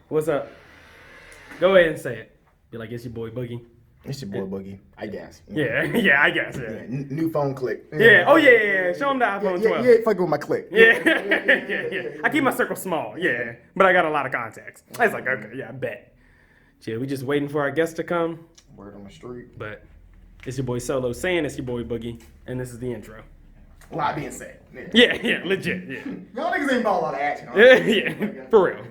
What's up? Go ahead and say it. Be like, it's your boy Boogie. It's your boy Boogie, I guess. Yeah, yeah, I guess. Yeah. New phone click. Yeah. Oh yeah. Show him the iPhone 12. Yeah, fuck with my click. Yeah. I keep my circle small. Yeah, but I got a lot of contacts. I was like, okay, yeah, I bet. Yeah, we just waiting for our guests to come. Word on the street. But it's your boy Solo saying it's your boy Boogie, and this is the intro. A lot being said. Yeah, legit. Yeah. Y'all niggas ain't bought a lot of action. Yeah, for real.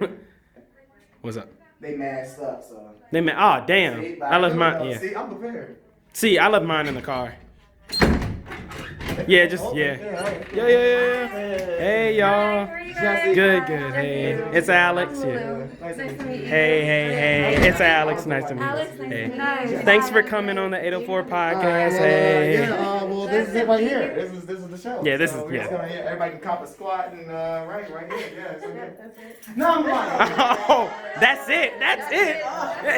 What's up? They masked up, so. They man, oh damn! See, I left mine. Yeah. See, I'm prepared. See, I left mine in the car. Yeah, just yeah. Yeah. Hey y'all. Good. Hey, it's Alex. Yeah. Nice to meet you. Hey. It's Alex. Nice to meet you. Hey. Thanks for coming on the 804 podcast. Hey. Well, this is it right here. This is the show. Yeah, this so is yeah. Everybody can cop a squat and right here. Yeah, so that's it. No, I'm lying. Oh, that's it.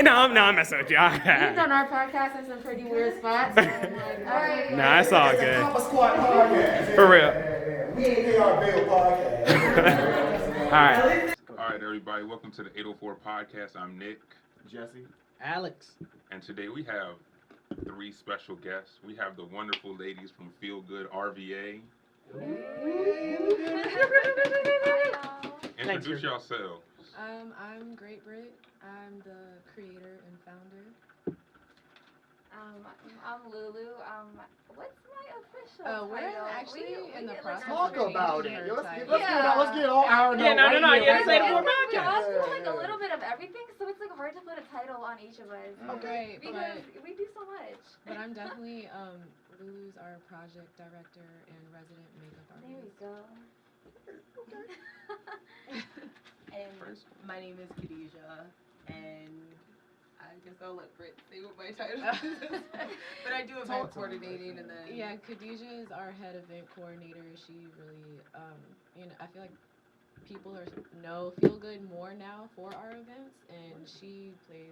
No, I'm messing with you. We've done our podcast in some pretty weird spots. Nah, it's all good. Cop a squat podcast. For real. Yeah. We ain't pay our bill podcast. All right. All right, everybody, welcome to the 804 podcast. I'm Nick, Jesse. Alex. and today we have three special guests. We have the wonderful ladies from FeelGood RVA. Introduce yourselves. I'm Great Britt. I'm the creator and founder. I'm Lulu. What's my official We're title? actually in the get, process Talk of about changing it. our Let's title. get all ironed Yeah, out. no, yeah, say it more We podcast. all do like a little bit of everything, so it's like hard to put a title on each of us. Okay, Because we do so much. but I'm definitely Lulu's our project director and resident makeup There we artist. go. And my name is Khadijah, and I guess I'll let Britt say what my title is. But I do event coordinating, and then Yeah, Khadijah is our head event coordinator. She really, I feel like people know Feel Good more now for our events, and she's a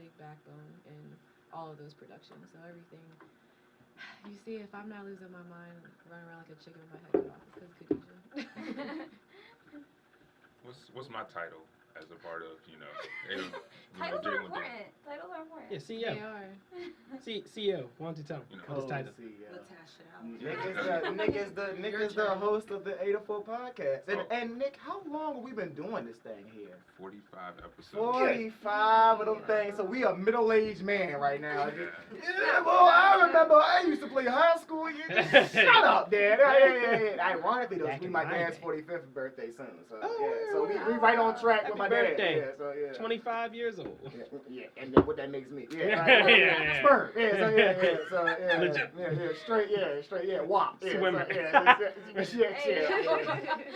big backbone in all of those productions. So everything, you see, if I'm not losing my mind, running around like a chicken with my head cut off, it's because Khadijah. What's my title as a part of, Titles are dealing with important. Titles are important. Yeah, CEO. They are. CEO. Why don't you tell him? What's his title? Latasha. Nick is the host of the 804 podcast. And Nick, how long have we been doing this thing here? 45 episodes. 45 of them things. So we a middle-aged man right now. Yeah. Yeah, well, I remember I used to play high school. Shut up, Dad. Yeah. Ironically, though, it's my dad's 45th birthday soon. So so we right on track with my birthday. dad. Yeah, so yeah. 25 years old. Yeah, and then what that makes me. Yeah, Yeah. Sperm. Yeah, so yeah. Legit. Straight, wop. Yeah, Swimmer.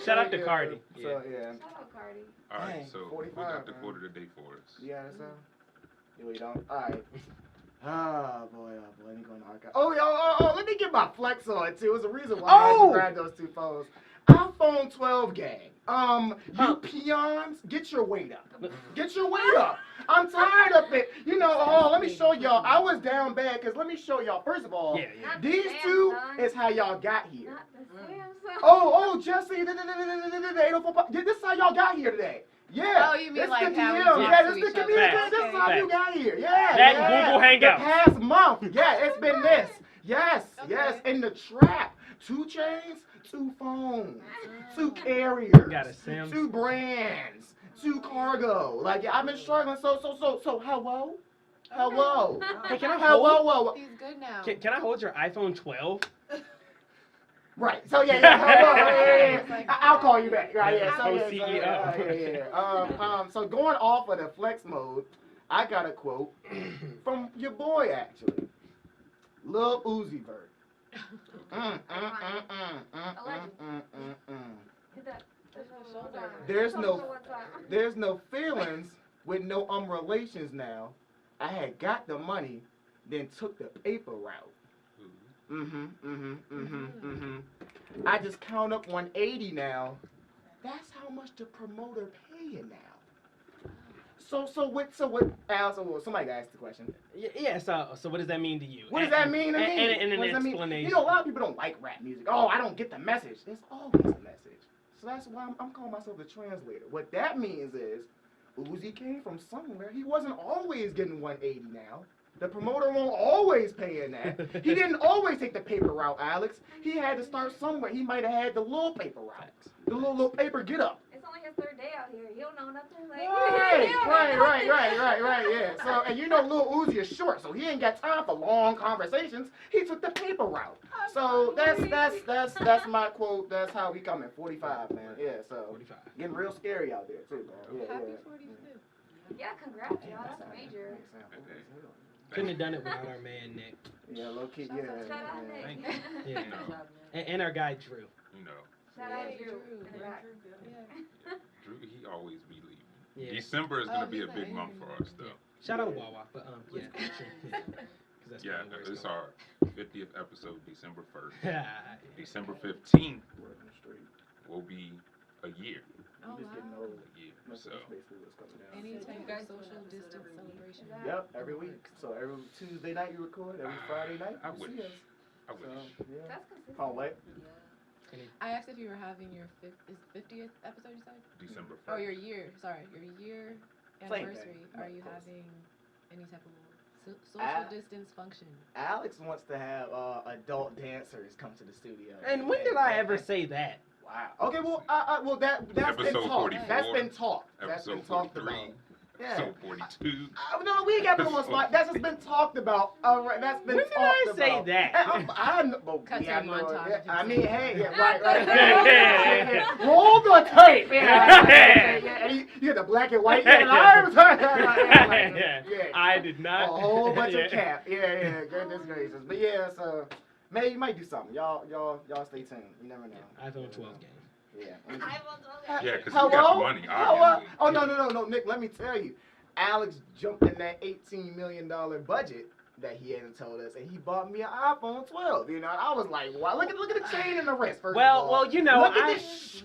Shout out to Cardi. So yeah. Shout out Cardi. All right, Dang, so who 45, got the man. quote of the day for us? You got it, son? Yeah, we don't. All right. Oh boy. Let me go in the archive. Oh, let me get my flex on it too. There's a reason why I had to grab those two phones. iPhone 12 gang. You peons, get your weight up. Get your weight up. I'm tired of it. Let me show y'all. I was down bad because let me show y'all. First of all, Yeah. Not the these two Samsung. is how y'all got here. Not the Samsung. Oh, Jesse, the 804. This is how y'all got here today. Yeah. Oh, you mean This like the how we DM. talk Yeah, to this each the other. communication. This is how Facts. you got here. Yeah. That yeah. Google Hangout. The past month. Yeah, it's been this. Yes. In the trap. 2 chains, 2 phones, 2 carriers, Got a Sam. 2 brands, 2 cargo. Like I've been struggling. So hello. Hey, can I Hello. He's good now. Can I hold your iPhone 12? Right. So yeah. I'll call you back. Right. Yeah. CEO. So going off of the flex mode, I got a quote from your boy actually, Lil Uzi Vert. Hit that. Shoulder. There's no feelings with no relations now. I had got the money, then took the paper route. I just count up 180 now. That's how much the promoter paying now. So what? Al, so somebody asked the question. Yeah. So what does that mean to you? What does that mean to me? And What an does that mean? explanation. A lot of people don't like rap music. Oh, I don't get the message. There's always a message. So that's why I'm calling myself the translator. What that means is, Uzi came from somewhere. He wasn't always getting 180 now. The promoter won't always pay in that. He didn't always take the paper route, Alex. He had to start somewhere. He might have had the little paper route. The little paper get up. It's only his third day out here. You don't know nothing. Like, Right, yeah. So, and you know Lil Uzi is short, so he ain't got time for long conversations. He took the paper route. So that's my quote. That's how we coming. 45, man. Yeah, so 45. getting real scary out there too, man. Yeah, Happy yeah. 45th. Yeah, congrats, y'all. That's major. Couldn't have done it without our man Nick. Yeah, low key, yeah. Shout out Nick. Thank you. Yeah. You know, And our guy Drew. you know, Shout out Hey, Drew. Drew. In the back. Yeah. Drew, he always be leaving. Yeah. December is gonna Oh, be a he's big not month for angry. us, though. Shout out Wawa, but yeah. 'Cause that's Yeah, probably where it's going. our 50th episode, December 1st. Yeah. December 15th Working straight. will be a year. Oh, Just getting wow. old. A year. That's So, basically what's coming down. Any You type guys of do an social episode distance every week. celebration. Exactly. Yep, every week. So every Tuesday night you record, every Friday night I you see wish. us. I wish. So, yeah. That's consistent. Can't wait. I asked if you were having your 50th episode, you said? December 1st. Oh, your year year Same thing. anniversary. Are you Close. having any type of social Ah. distance function? Alex wants to have adult dancers come to the studio. And when did I ever say that? Wow. Okay, well, that's been Episode talked. 44. That's been talked. That's been Episode talked 43. about. Yeah. Episode 42. No, we ain't got to put him on spot. That's just been talked about. All right, that's been When did talked I about. say that? I know. Well, Cut to yeah, the I know. montage. Yeah, I mean, hey, yeah, right. Yeah. Roll the tape. Yeah. And you had the black and white. Yeah. Yeah. I did A not. whole bunch Yeah. of cap. Yeah. Goodness gracious. But yeah, so maybe you might do something. Y'all stay tuned. You never know. iPhone 12 game. Yeah. Yeah, because Hello? you got the money, Hello? obviously. Oh, no, Nick, let me tell you. Alex jumped in that $18 million budget that he hadn't told us, and he bought me an iPhone 12. You know, I was like, wow, look at the chain and the wrist, first of all. Well, you know, Look at I, this.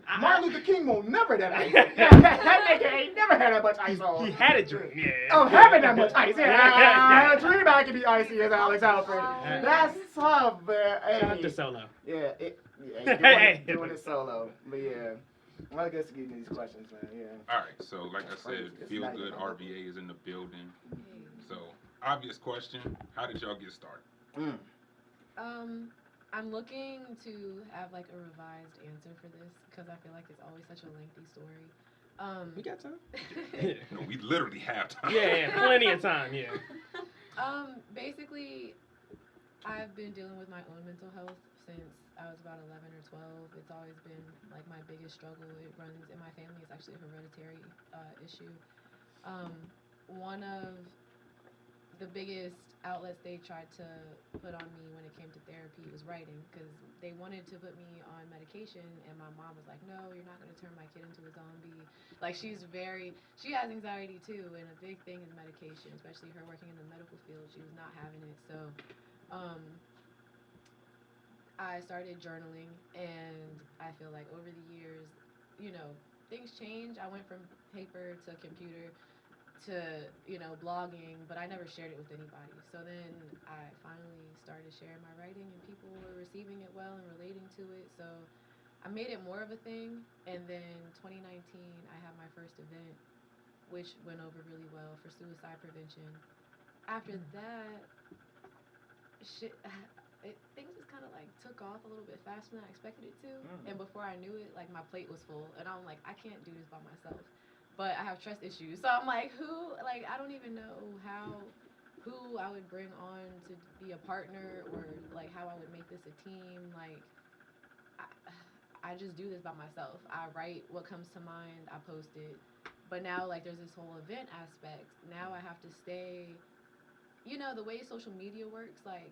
I- Martin Luther King won't never that ice. That nigga ain't never had that much ice on. he had a dream. Yeah. Oh, having that much ice. Yeah, I had a dream I could be icy as Alex Alfred. Yeah. That's tough, man. Hey. Shout out to Solo. Yeah, doing it solo. But yeah, I guess getting these questions, man. Yeah. All right, so like I said, It's Feel not Good even- RVA is in the building. So, obvious question, how did y'all get started? I'm looking to have like a revised answer for this because I feel like it's always such a lengthy story. We got time? No, we literally have time. Yeah, plenty of time, yeah. Basically, I've been dealing with my own mental health since I was about 11 or 12. It's always been like my biggest struggle. It runs in my family. It's actually a hereditary issue. One of the biggest outlets they tried to put on me when it came to therapy was writing, because they wanted to put me on medication, and my mom was like, no, you're not going to turn my kid into a zombie. Like, she has anxiety too, and a big thing is medication, especially her working in the medical field. She was not having it. So I started journaling, and I feel like over the years, you know, things change. I went from paper to computer to, you know, blogging, but I never shared it with anybody. So then I finally started sharing my writing, and people were receiving it well and relating to it. So I made it more of a thing. And then 2019, I had my first event, which went over really well for suicide prevention. After that, things just kind of like took off a little bit faster than I expected it to. And before I knew it, like my plate was full, and I'm like, I can't do this by myself. But I have trust issues, so I'm like, I don't even know who I would bring on to be a partner, or like how I would make this a team. Like, I just do this by myself. I write what comes to mind, I post it. But now, like, there's this whole event aspect. Now I have to stay, you know, the way social media works, like,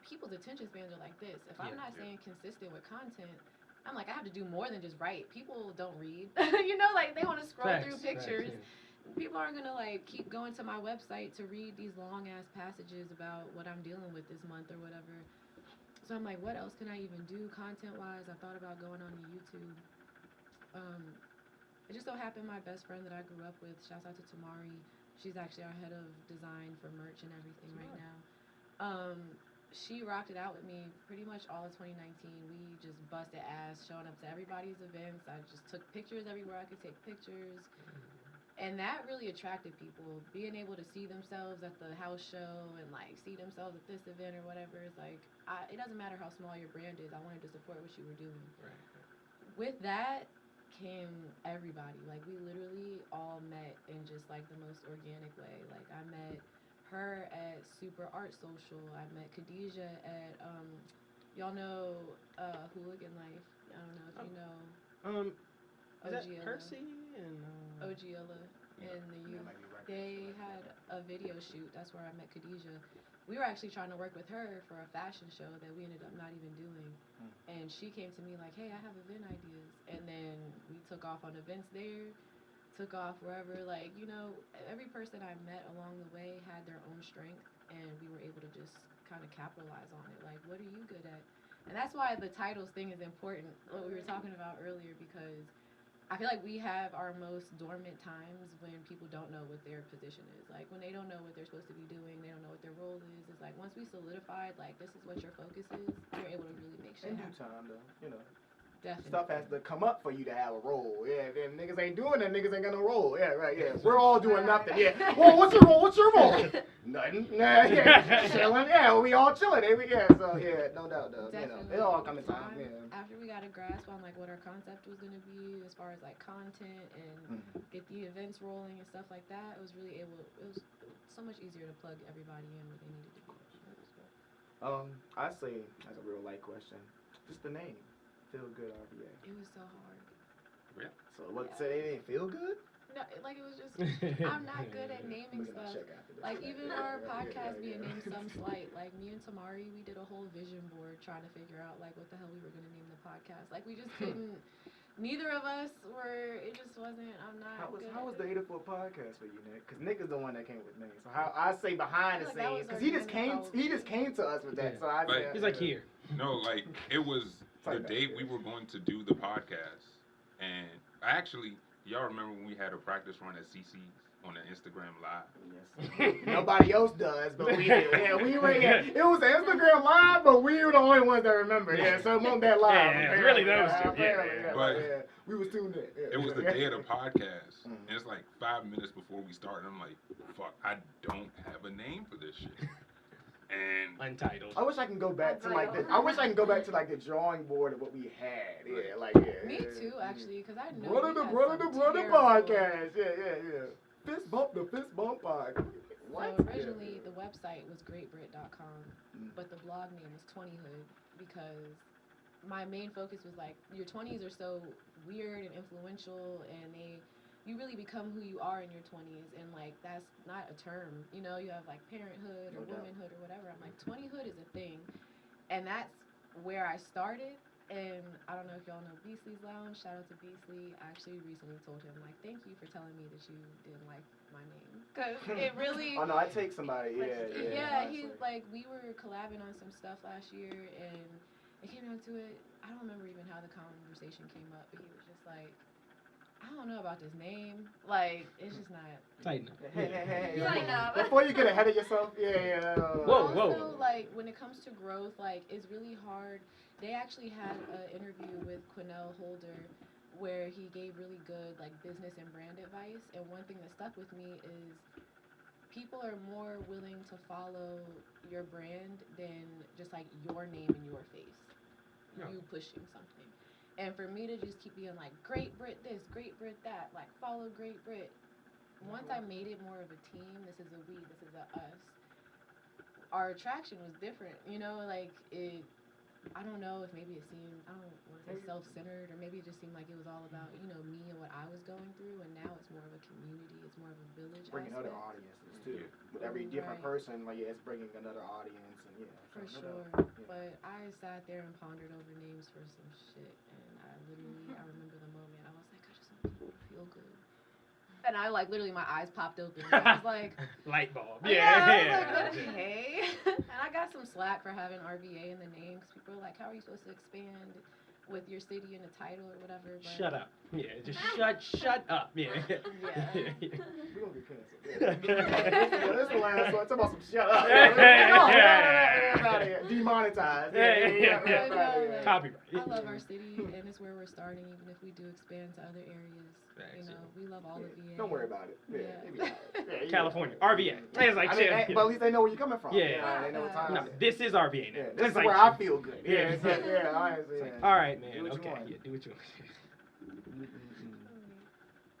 people's attention spans are like this. If I'm not staying consistent with content, I'm like, I have to do more than just write. People don't read. You know, like, they want to scroll through pictures. People aren't going to, like, keep going to my website to read these long-ass passages about what I'm dealing with this month or whatever. So I'm like, what else can I even do content-wise? I thought about going on to YouTube. It just so happened my best friend that I grew up with, shouts out to Tamari, she's actually our head of design for merch and everything right now. she rocked it out with me pretty much all of 2019. We just busted ass, showing up to everybody's events. I just took pictures everywhere I could take pictures. And that really attracted people. Being able to see themselves at the house show and like see themselves at this event or whatever. It's like, it doesn't matter how small your brand is. I wanted to support what you were doing. Right. With that came everybody. Like we literally all met in just like the most organic way. Like I met her at Super Art Social. I met Khadijah at y'all know Hooligan Life. I don't know if you know. Is that OGilla. Percy and OGilla in the youth. They had a video shoot. That's where I met Khadijah. We were actually trying to work with her for a fashion show that we ended up not even doing. And she came to me like, hey, I have event ideas. And then we took off on events there, took off wherever. Like, you know, every person I met along the way had their own strength, and we were able to just kind of capitalize on it. Like, what are you good at? And that's why the titles thing is important, what we were talking about earlier, because I feel like we have our most dormant times when people don't know what their position is. Like when they don't know what they're supposed to be doing, they don't know what their role is. It's like once we solidified, like this is what your focus is, you're able to really make shit In due happen. time, though, you know. Definitely. Stuff has to come up for you to have a role. Yeah, if niggas ain't doing that, niggas ain't got no role. Yeah, right, yeah. We're all doing nothing. Yeah. Well, what's your role? What's your role? Nothing. Nah, yeah. Chilling. Yeah, we all chilling. Yeah, so yeah, no doubt, though. Definitely. You know, it all come in time. Yeah. After we got a grasp on like what our concept was gonna be as far as like content and get the events rolling and stuff like that, it was so much easier to plug everybody in where they needed to be. I say as a real life question, just the name, FeelGood RVA. It was so hard. Yeah. So what? Say it ain't feel good? No, like it was just I'm not good at naming Look at my stuff. check after this. Like even our podcast being yeah. named Some Slight, like me and Tamari, we did a whole vision board trying to figure out like what the hell we were gonna name the podcast. Like we just couldn't. Neither of us were. It just wasn't. I'm not. How was the 84 podcast for you, Nick? Because Nick is the one that came with names. So how I say behind the I feel like that scenes, was because he just came to us with that. Yeah. So I Like- said, He's like here. No, like it was the Like that, day yeah. we were going to do the podcast, and I actually, y'all remember when we had a practice run at CC's on the Instagram Live? Yes. Nobody else does, but we did. Yeah, we were. Yeah, it was an Instagram live, but we were the only ones that remember. Yeah, so it wasn't that live. Yeah, apparently. really those two. Apparently, Yeah. But- yeah. We was tuned in. Yeah. It was the day of the podcast, Mhm. and it's like 5 minutes before we started. I'm like, fuck, I don't have a name for this shit. And Untitled. I wish I can go back to like the. I wish I can go back to like the drawing board of what we had. Yeah, like yeah. Me too, actually, because I know Brother we the had brother some the brother terrible- podcast. Yeah. Fist bump the fist bump podcast. What? So originally the website was greatbrit.com, but the blog name was 20hood because my main focus was like your 20s are so weird and influential, and you really become who you are in your 20s, and like that's not a term, you know. You have like parenthood or No doubt. womanhood or whatever. I'm like 20hood is a thing, and that's where I started. And I don't know if y'all know Beasley's Lounge. Shout out to Beasley. I actually recently told him like, thank you for telling me that you didn't like my name, because it really. Oh no, I take somebody. Yeah. He's like, we were collabing on some stuff last year, and it came down to it. I don't remember even how the conversation came up, but he was just like, I don't know about this name. Like, it's just not. Tighten up. Hey. Tighten up. Before you get ahead of yourself, yeah. Whoa. Also, like, when it comes to growth, like, it's really hard. They actually had an interview with Quinnell Holder where he gave really good, like, business and brand advice. And one thing that stuck with me is people are more willing to follow your brand than just, like, your name and your face. Yeah. You pushing something. And for me to just keep being like, Great Brit this, Great Brit that, like, follow Great Brit. Once I made it more of a team, this is a we, this is a us, our attraction was different, you know, like, I don't know if maybe it seemed, I don't want to say self-centered, or maybe it just seemed like it was all about, you know, me and what I was going through, and now it's more of a community, it's more of a village Bringing aspect. other audiences too. With every different person, like it's bringing another audience, and For so, sure, no doubt. but I sat there and pondered over names for some shit, and I remember the moment, I was like, I just want people to feel good. And I, like, literally, my eyes popped open. I was like, Light bulb. I was like, okay. And I got some slack for having RVA in the name, because people are like, how are you supposed to expand with your city in the title or whatever? But Shut up. Yeah, just shut up. Yeah. Yeah. We're gonna get canceled. Yeah. This is the last one. Talk about some shut up. Demonetized. Copyright. I love our city, and it's where we're starting. Even if we do expand to other areas, you know, we love all of VA. Don't worry about it. Yeah. California, RVA. It's like, but at least they know where you're coming from. Yeah. They know what time No, it is. this is RVA now. Yeah, this is like, where I feel good. Yeah. Honestly. All right, man. Do what you Okay. want. Yeah, do what you want.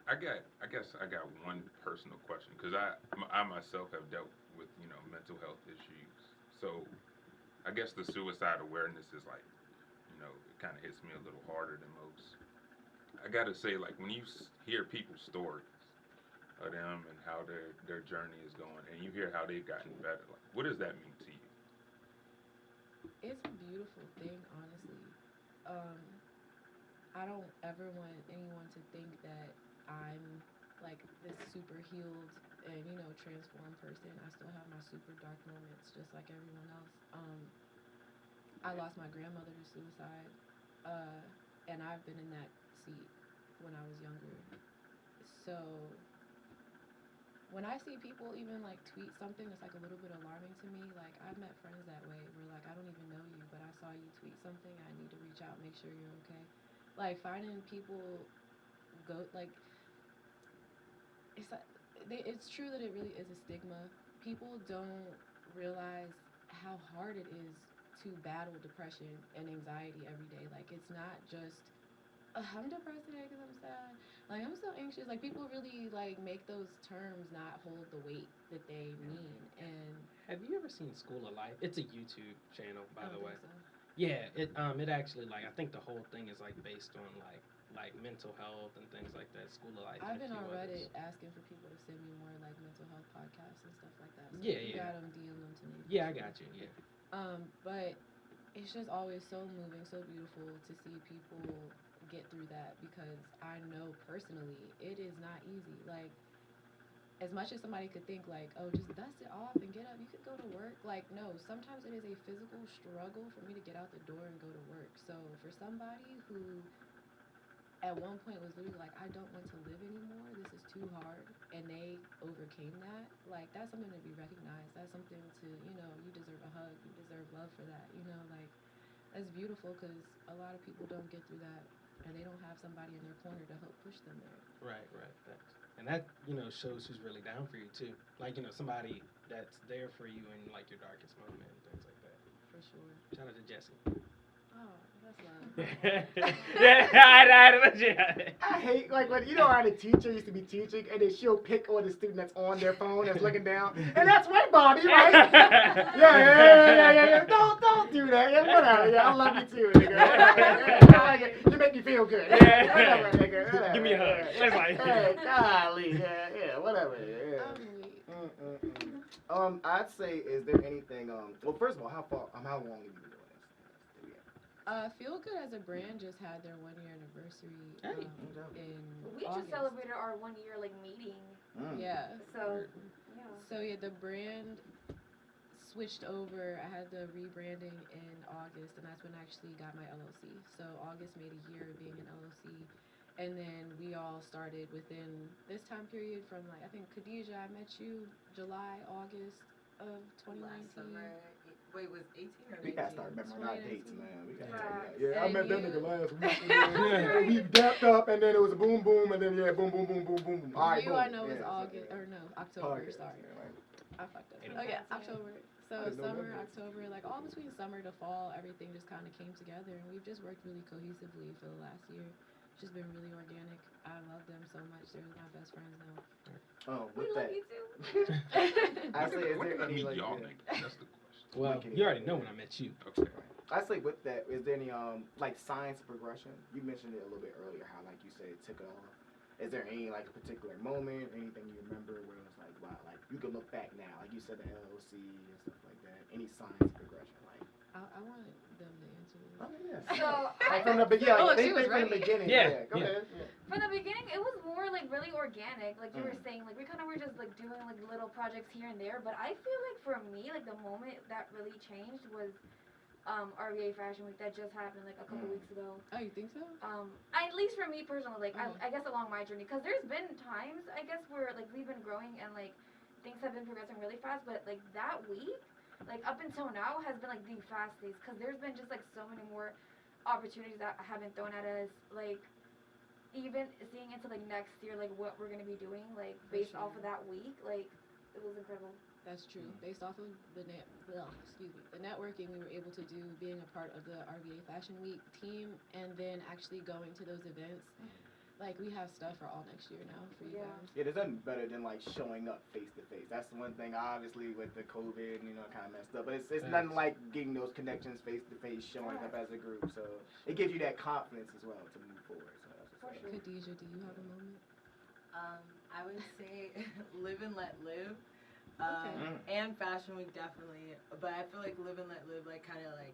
I guess I got one personal question because I myself have dealt with mental health issues. So I guess the suicide awareness is like it kind of hits me a little harder than most. I gotta say, like, when you hear people's stories of them and how their journey is going, and you hear how they've gotten better, like, what does that mean to you? It's a beautiful thing, honestly. I don't ever want anyone to think that I'm like this super healed and transformed person. I still have my super dark moments, just like everyone else. I lost my grandmother to suicide, and I've been in that seat when I was younger. So when I see people even like tweet something that's like a little bit alarming to me, like I've met friends that way where like I don't even know you, but I saw you tweet something, I need to reach out, make sure you're okay. Like finding people it's true that it really is a stigma. People don't realize how hard it is to battle depression and anxiety every day. Like it's not just I'm depressed today because I'm sad. Like, I'm so anxious. Like, people really, like, make those terms not hold the weight that they mean. And have you ever seen School of Life? It's a YouTube channel, by the way. So. Yeah, it actually, like, I think the whole thing is, like, based on, like mental health and things like that. School of Life. I've been on Reddit asking for people to send me more, like, mental health podcasts and stuff like that. So yeah, you got them, DM them to me. Yeah, I got you, yeah. But it's just always so moving, so beautiful to see people get through that, because I know personally it is not easy. Like, as much as somebody could think like, oh, just dust it off and get up, you could go to work. Like, no, sometimes it is a physical struggle for me to get out the door and go to work. So for somebody who at one point was literally like, I don't want to live anymore, this is too hard, and they overcame that, like, that's something to be recognized. That's something to, you deserve a hug, you deserve love for that, like, that's beautiful, because a lot of people don't get through that, and they don't have somebody in their corner to help push them there. Right. And that, shows who's really down for you, too. Like, somebody that's there for you in, like, your darkest moment and things like that. For sure. Shout out to Jessie. Oh, that's love. I hate, like, when, how the teacher used to be teaching, and then she'll pick on the student that's on their phone, that's looking down, and that's right, Bobby, right? Yeah. Don't do that. Yeah, whatever. Yeah, I love you too, nigga. You make me feel good. Whatever, nigga. Whatever. Give me a hug. It's like, hey, golly. Yeah, whatever. Yeah. I'd say, is there anything, well, first of all, how long have you been doing this? FeelGood as a brand just had their 1-year anniversary in We August. just celebrated our 1-year meeting. Yeah. So the brand switched over. I had the rebranding in August, and that's when I actually got my LLC. So August made a year of being an LLC, and then we all started within this time period from, like, I think Khadijah, I met you July, August of 2019. Last summer. Wait, was 18 or 19? We gotta start remembering our dates, man. We gotta Right. Yeah, I met that nigga last week. We dapped up, and then it was a boom, boom, and then boom. All right, boom. I know was August, or no, October. Sorry, I fucked up. Okay, October. So summer, October, like all between summer to fall, everything just kind of came together, and we've just worked really cohesively for the last year. It's just been really organic. I love them so much. They're my best friends now. Oh, we with love that. you too. I say, is What there did I any meet like? y'all, nigga? That's the question. well, you already know when I met you. Okay. I say with that, is there any like signs of progression? You mentioned it a little bit earlier, how like you said it took it off. Is there any like particular moment, anything you remember where it was like, wow, like you can look back now, like you said the LLC and stuff like that. Any signs of progression, like? I want them to answer this. Oh yeah. So From the beginning, Oh, they she was from the ready. beginning. Yeah, Go ahead. from the beginning, it was more like really organic. Like you were saying, like we kind of were just like doing like little projects here and there. But I feel like for me, like the moment that really changed was RVA Fashion Week that just happened like a couple weeks ago. Oh, you think so? At least for me personally, like Mhm. I guess along my journey, because there's been times I guess where like we've been growing and like things have been progressing really fast, but like that week, like up until now has been like the fastest, because there's been just like so many more opportunities that have been thrown at us, like even seeing into like next year, like what we're gonna be doing, like For based sure. off of that week, like it was incredible. That's true. Based off of the the networking we were able to do, being a part of the RVA Fashion Week team, and then actually going to those events. Like, we have stuff for all next year now for you Yeah. guys. Yeah, there's nothing better than like showing up face to face. That's the one thing, obviously, with the COVID, kind of messed up. But it's nothing like getting those connections face to face, showing up as a group. So it gives you that confidence as well to move forward. So that's what's up. Khadijah, do you have a moment? I would say live and let live. Okay. And Fashion Week definitely, but I feel like Live and Let Live like kind of like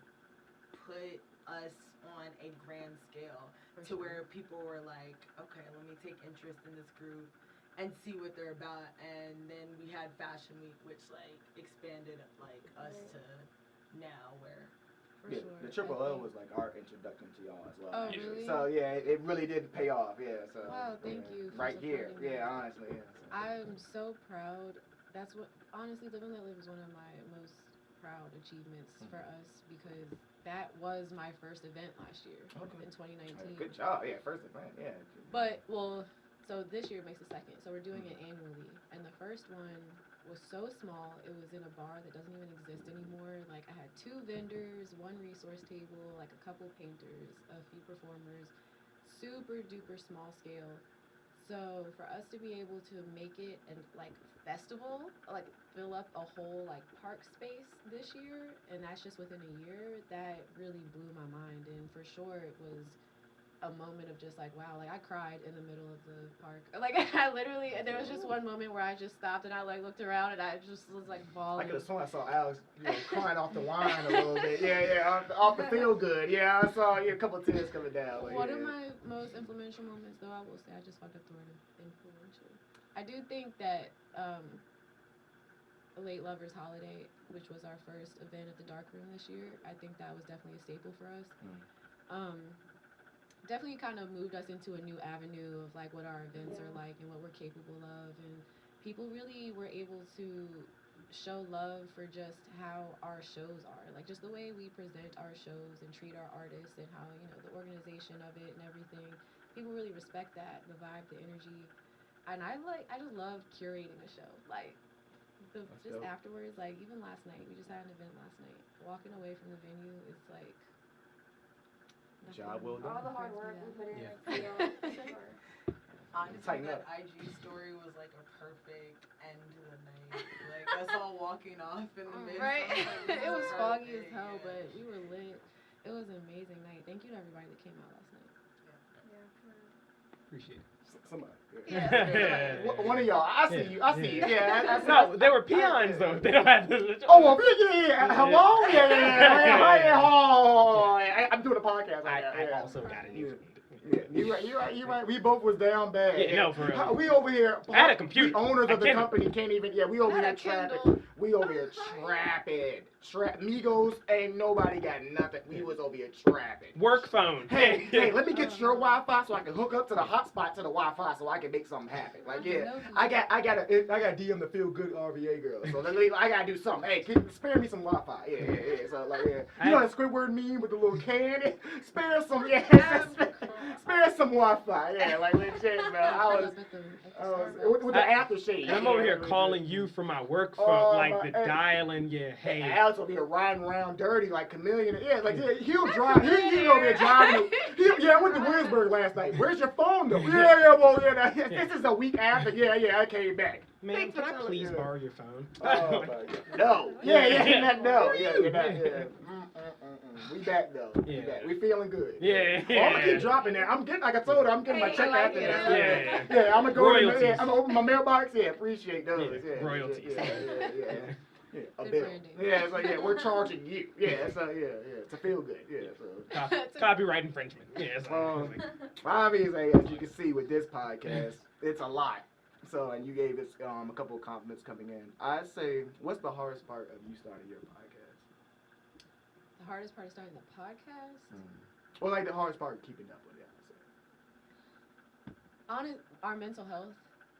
put us on a grand scale to where people were like, okay, let me take interest in this group and see what they're about. And then we had Fashion Week, which like expanded like us to now where. For Yeah, sure. the Triple L was like our introduction to y'all as well. Oh, actually. really? So yeah, it really did pay off. Yeah. So. Wow, thank you for Right here. supporting Yeah, that. honestly. Yeah. So. I'm so proud. That's what, honestly, Live and Let Live is one of my most proud achievements for us, because that was my first event last year in 2019. Good job. Yeah, first event. Yeah. But, well, so this year makes the second. So we're doing it annually. And the first one was so small. It was in a bar that doesn't even exist anymore. Like, I had 2 vendors, 1 resource table, like a couple painters, a few performers. Super duper small scale. So for us to be able to make it and like festival, like fill up a whole like park space this year, and that's just within a year, that really blew my mind. And for sure it was a moment of just like, wow, like I cried in the middle of the park. Like I literally, there was just one moment where I just stopped and I like looked around and I just was like bawling. I could have sworn I saw Alex, crying off the wine a little bit. Yeah, off the feel good. Yeah, I saw a couple of tears coming down. Like, One of my most influential moments, though, I will say, I just fucked up the word influential. I do think that the Late Lovers Holiday, which was our first event at the Dark Room this year, I think that was definitely a staple for us. Definitely kind of moved us into a new avenue of like what our events are like and what we're capable of, and people really were able to show love for just how our shows are, like just the way we present our shows and treat our artists, and how the organization of it and everything. People really respect that, the vibe, the energy, and I just love curating a show. Like just dope. afterwards, like even last night, we just had an event last night. Walking away from the venue, it's like job well done. All the hard work we put in. Yeah. Honestly, Tighten that up. IG story was like a perfect end to the night. Like us all walking off in the midst. right. Of, like, It was foggy as perfect, hell, yeah. but we were lit. It was an amazing night. Thank you to everybody that came out last night. Appreciate it. Somebody. Yeah. One of y'all. I see you. I see you. Yeah. I see No, they were peons though. They don't have this. Oh, well, yeah. Hello? Yeah. I'm doing a podcast. I also got it. Yeah, you're right. We both was down bad. Yeah, no, for real. We over here. I had a computer. We owners of A the Kindle. company can't even. Yeah, we over I here had a trapping. Kindle. We over here trapping. Migos ain't nobody got nothing. We was over here trapping. Work phone. Hey, let me get your Wi-Fi so I can hook up to the hotspot to the Wi-Fi so I can make something happen. Like, yeah, I got DM the FeelGood RVA girl. So I gotta do something. Hey, spare me some Wi-Fi. Yeah. So like, yeah, you know that Squidward meme with the little can? Spare some, spare some Wi-Fi. Yeah, like legit, man. I was with the aftershave. And I'm over here calling you from my work phone, Oh, like the dialing. Yeah, hey. Alex will be riding around dirty like chameleon. Yeah, like he'll drive. He over there driving. I went to Williamsburg last night. Where's your phone though? This is a week after. Yeah, I came back. Man, can I please borrow your phone? Oh my God. No. No. Yeah. We back though. Yeah. We back. We feeling good. Yeah. Oh, I'm gonna keep dropping that. I'm getting, like I told her, I'm getting my check I like after it. that. Yeah. I'm gonna go. Royalties. I'm gonna open my mailbox. Yeah, appreciate those. Yeah. Royalties. Yeah, a Good bill. branding. Yeah, it's like we're charging you. Yeah, so to feel good. Yeah, so. Copyright infringement. Yeah. Obviously, as you can see with this podcast, it's a lot. So, and you gave us a couple of compliments coming in. I'd say, what's the hardest part of you starting your podcast? The hardest part of starting the podcast, Or like the hardest part of keeping up with it, I would say. our mental health.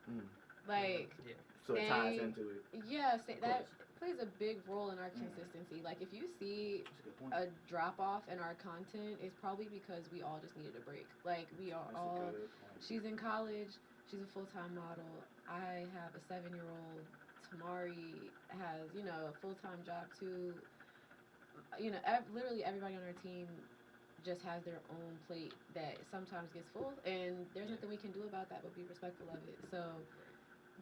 Mm. Like, Yeah. So it ties staying- into it. yeah, Of that course. plays a big role in our consistency. Like, if you see That's a good point. a drop off in our content, it's probably because we all just needed a break. Like, we are That's a all. good point. She's in college. She's a full-time model. I have a 7-year-old. Tamari has, a full-time job too. Literally everybody on our team just has their own plate that sometimes gets full, and there's nothing we can do about that but be respectful of it. So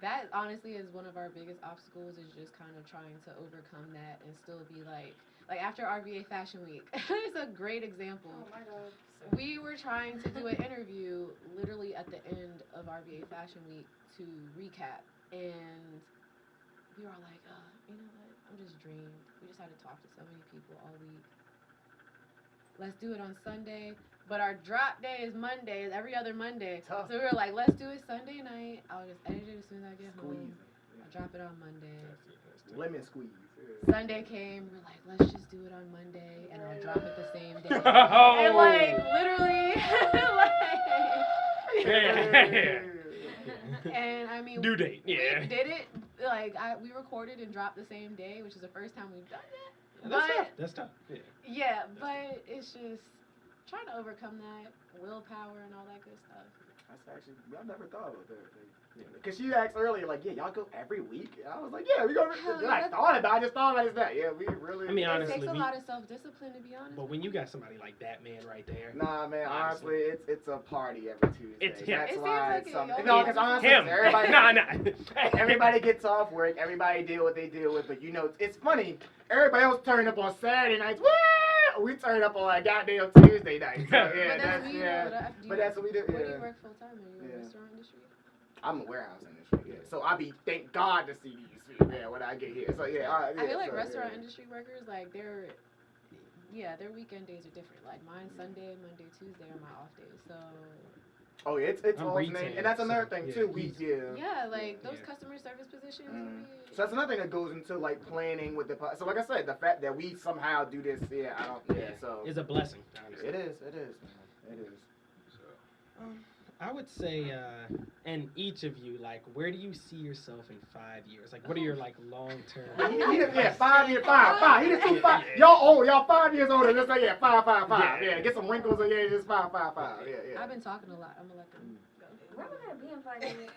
that honestly is one of our biggest obstacles, is just kind of trying to overcome that and still be like after RVA Fashion Week. It's a great example. Oh my god. We were trying to do an interview literally at the end of RVA Fashion Week to recap, and we were all like, you know what? I'm just drained. We just had to talk to so many people all week. Let's do it on Sunday. But our drop day is Monday, every other Monday. Tough. So we were like, let's do it Sunday night. I'll just edit it as soon as I get home. Squeeze. I'll drop it on Monday. Lemon squeeze. Sunday came, we're like, let's just do it on Monday, and I'll drop it the same day. Oh. And like, literally, and I mean, Due date. Yeah. we did it. Like, we recorded and dropped the same day, which is the first time we've done that. That's But tough. That's tough. Yeah. yeah, but it's just trying to overcome that willpower and all that good stuff. That's actually, I never thought about that. Because she asked earlier, like, yeah, y'all go every week? And I was like, yeah, we go. Hell Then I yeah. thought about it. I just thought about it. That. Yeah, we really. I mean, It honestly, takes a lot of self-discipline, to be honest. but when you got somebody like that man right there, Nah, man. Honestly. Honestly, it's a party every Tuesday. It's him. That's It why seems it's like it, something. y'all. No, because honestly, him. everybody. Nah. Everybody gets off work. Everybody deal what they deal with. But it's funny. Everybody else turn up on Saturday nights. Woo! We turn up on like goddamn Tuesday night. So, yeah, But that's what you yeah. do, But that's what we do. Where do you Yeah. work full time? Are you in Yeah. the restaurant industry? I'm a warehouse industry. Yeah. So I be thank God to see these. Yeah, when I get here. So yeah. I feel like so, restaurant yeah. industry workers, like their weekend days are different. Like mine Sunday, Monday, Tuesday are my off days. So Oh yeah, it's I'm alternating, retail, and that's another so, thing yeah, too. We he's- yeah, like those Yeah. customer service positions. Mhm. would be- So that's another thing that goes into like planning with the. So like I said, the fact that we somehow do this, yeah, I don't. Yeah, so It's a blessing, honestly. it is, man. It is. So, I would say, and each of you, like, where do you see yourself in 5 years? Like, what are your like long term? Yeah, 5 years, five. He just 2 5. Y'all 5 years older. Just like five. Yeah. Yeah, get some wrinkles in here. Just five. Yeah. I've been talking a lot. I'm gonna let them go. Where am I gonna be in 5 years?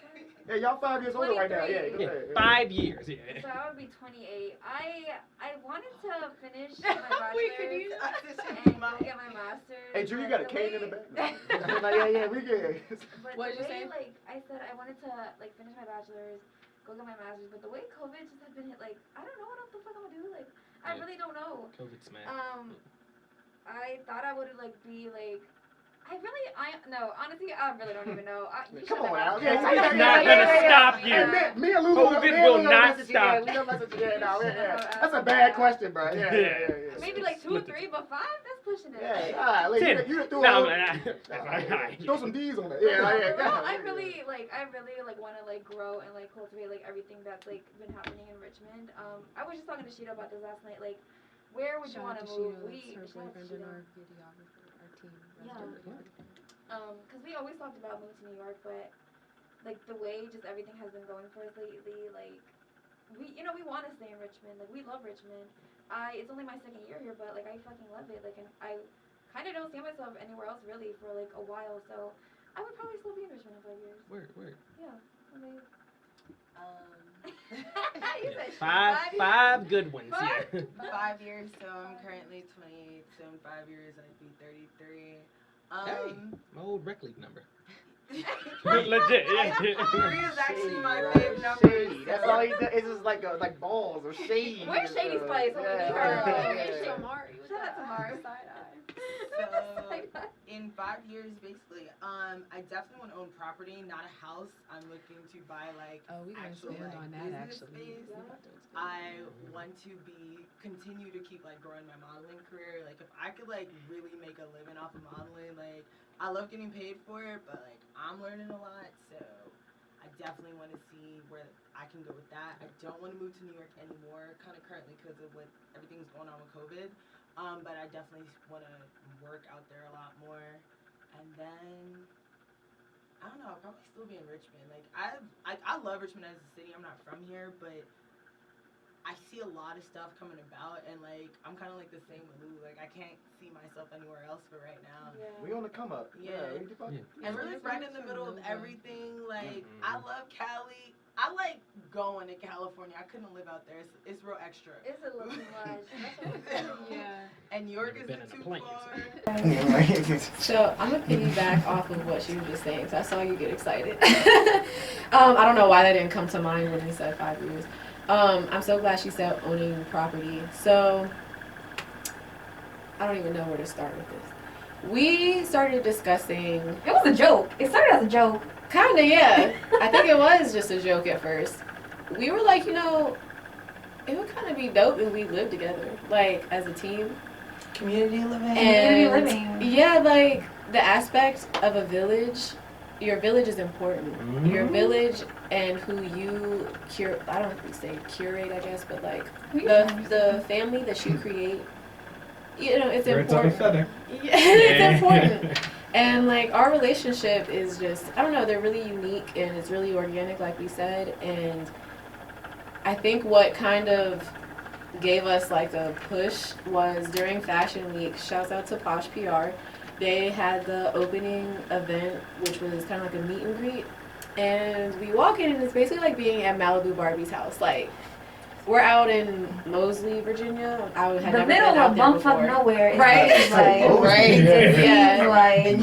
Yeah, y'all 5 years older right now. Yeah, go Yeah, ahead. 5 years. Yeah. So I would be 28. I wanted to finish my bachelor's We could use and get my master's. Hey, Drew, you but got a the cane in the way- back? Yeah, we good. But What the did you way, say? like, I said I wanted to, like, finish my bachelor's, go get my master's, but the way COVID just had been hit, like, I don't know what the fuck I'm gonna do. Like, I Yeah. really don't know. COVID smash. I thought I would, like, be, like, no, honestly, I really don't even know. You Come shut on that now. mouth. It's not gonna stop you. Hey, me and Lulu, COVID will not stop Yeah, we don't message you. Yeah. That's a bad question, bro. Yeah. Maybe, like, 2 or 3, but 5? That's pushing it. Yeah, all right. Like, 10. you threw No, a- man. throw some D's on it. Yeah, No, I really want to like grow and like cultivate like everything that's like been happening in Richmond. I was just talking to Sheeta about this last night. Like, where would you Shout want out to to move? Sheeta, it's her shout out to boyfriend and Sheeta. our videographer, our team. Yeah. Cause we always talked about moving to New York, but like the way just everything has been going for us lately, like we want to stay in Richmond. Like we love Richmond. It's only my 2nd year here, but like I fucking love it. Like, and I kind of don't see myself anywhere else really for like a while. So I would probably still be in Richmond in 5 years. Word. Yeah. I mean, You said Five good ones. Five? Yeah. 5 years, so I'm currently 28, so in 5 years I'd be 33. Hey, my old rec league number. Legit, Legit. Yeah. 3 is actually my Shady, fave number. shady. That's all he does. It's just like balls or shade. Where's Shady's place? Yeah. Yeah. Tamari with Shout out to Mari. side eye. So in 5 years, basically, I definitely want to own property, not a house. I'm looking to buy like Oh, we can actual expand like, on that business actually. space. We about to expand. I want to continue to keep like growing my modeling career. Like if I could like really make a living off of modeling, like I love getting paid for it, but like I'm learning a lot, so I definitely want to see where I can go with that. I don't want to move to New York anymore, kind of currently because of what everything's going on with COVID. But I definitely want to work out there a lot more. And then, I don't know, I'll probably still be in Richmond. Like, I love Richmond as a city. I'm not from here, but I see a lot of stuff coming about, and like I'm kind of like the same with Lou. Like I can't see myself anywhere else for right now. We on the come up. Yeah. Yeah. And we're like right in the middle of everything. Like I love Cali. I like going to California. I couldn't live out there. It's real extra. It's a little too much. Yeah. And New York isn't too far. So I'm gonna piggyback off of what she was just saying. So I saw you get excited. I don't know why that didn't come to mind when you said 5 years. I'm so glad she said owning property. So I don't even know where to start with this. We started discussing. It was a joke. It started as a joke. Kinda, yeah. I think it was just a joke at first. We were like, you know, it would kind of be dope if we lived together, like as a team. Community living. And Community living. yeah, like the aspect of a village. Your village is important. Mm-hmm. Your village and who you I don't know if we say curate, I guess, but like the family that you create. You know, it's important. Yeah, it's important. And like our relationship is just, I don't know, they're really unique and it's really organic, like we said. And I think what kind of gave us like a push was during Fashion Week. Shouts out to Posh PR. They had the opening event, which was kind of like a meet and greet. And we walk in and it's basically like being at Malibu Barbie's house. Like, we're out in Moseley, Virginia. I had The never middle been out of there bumfuck before. nowhere. Right. It's like, Right. Yeah. like,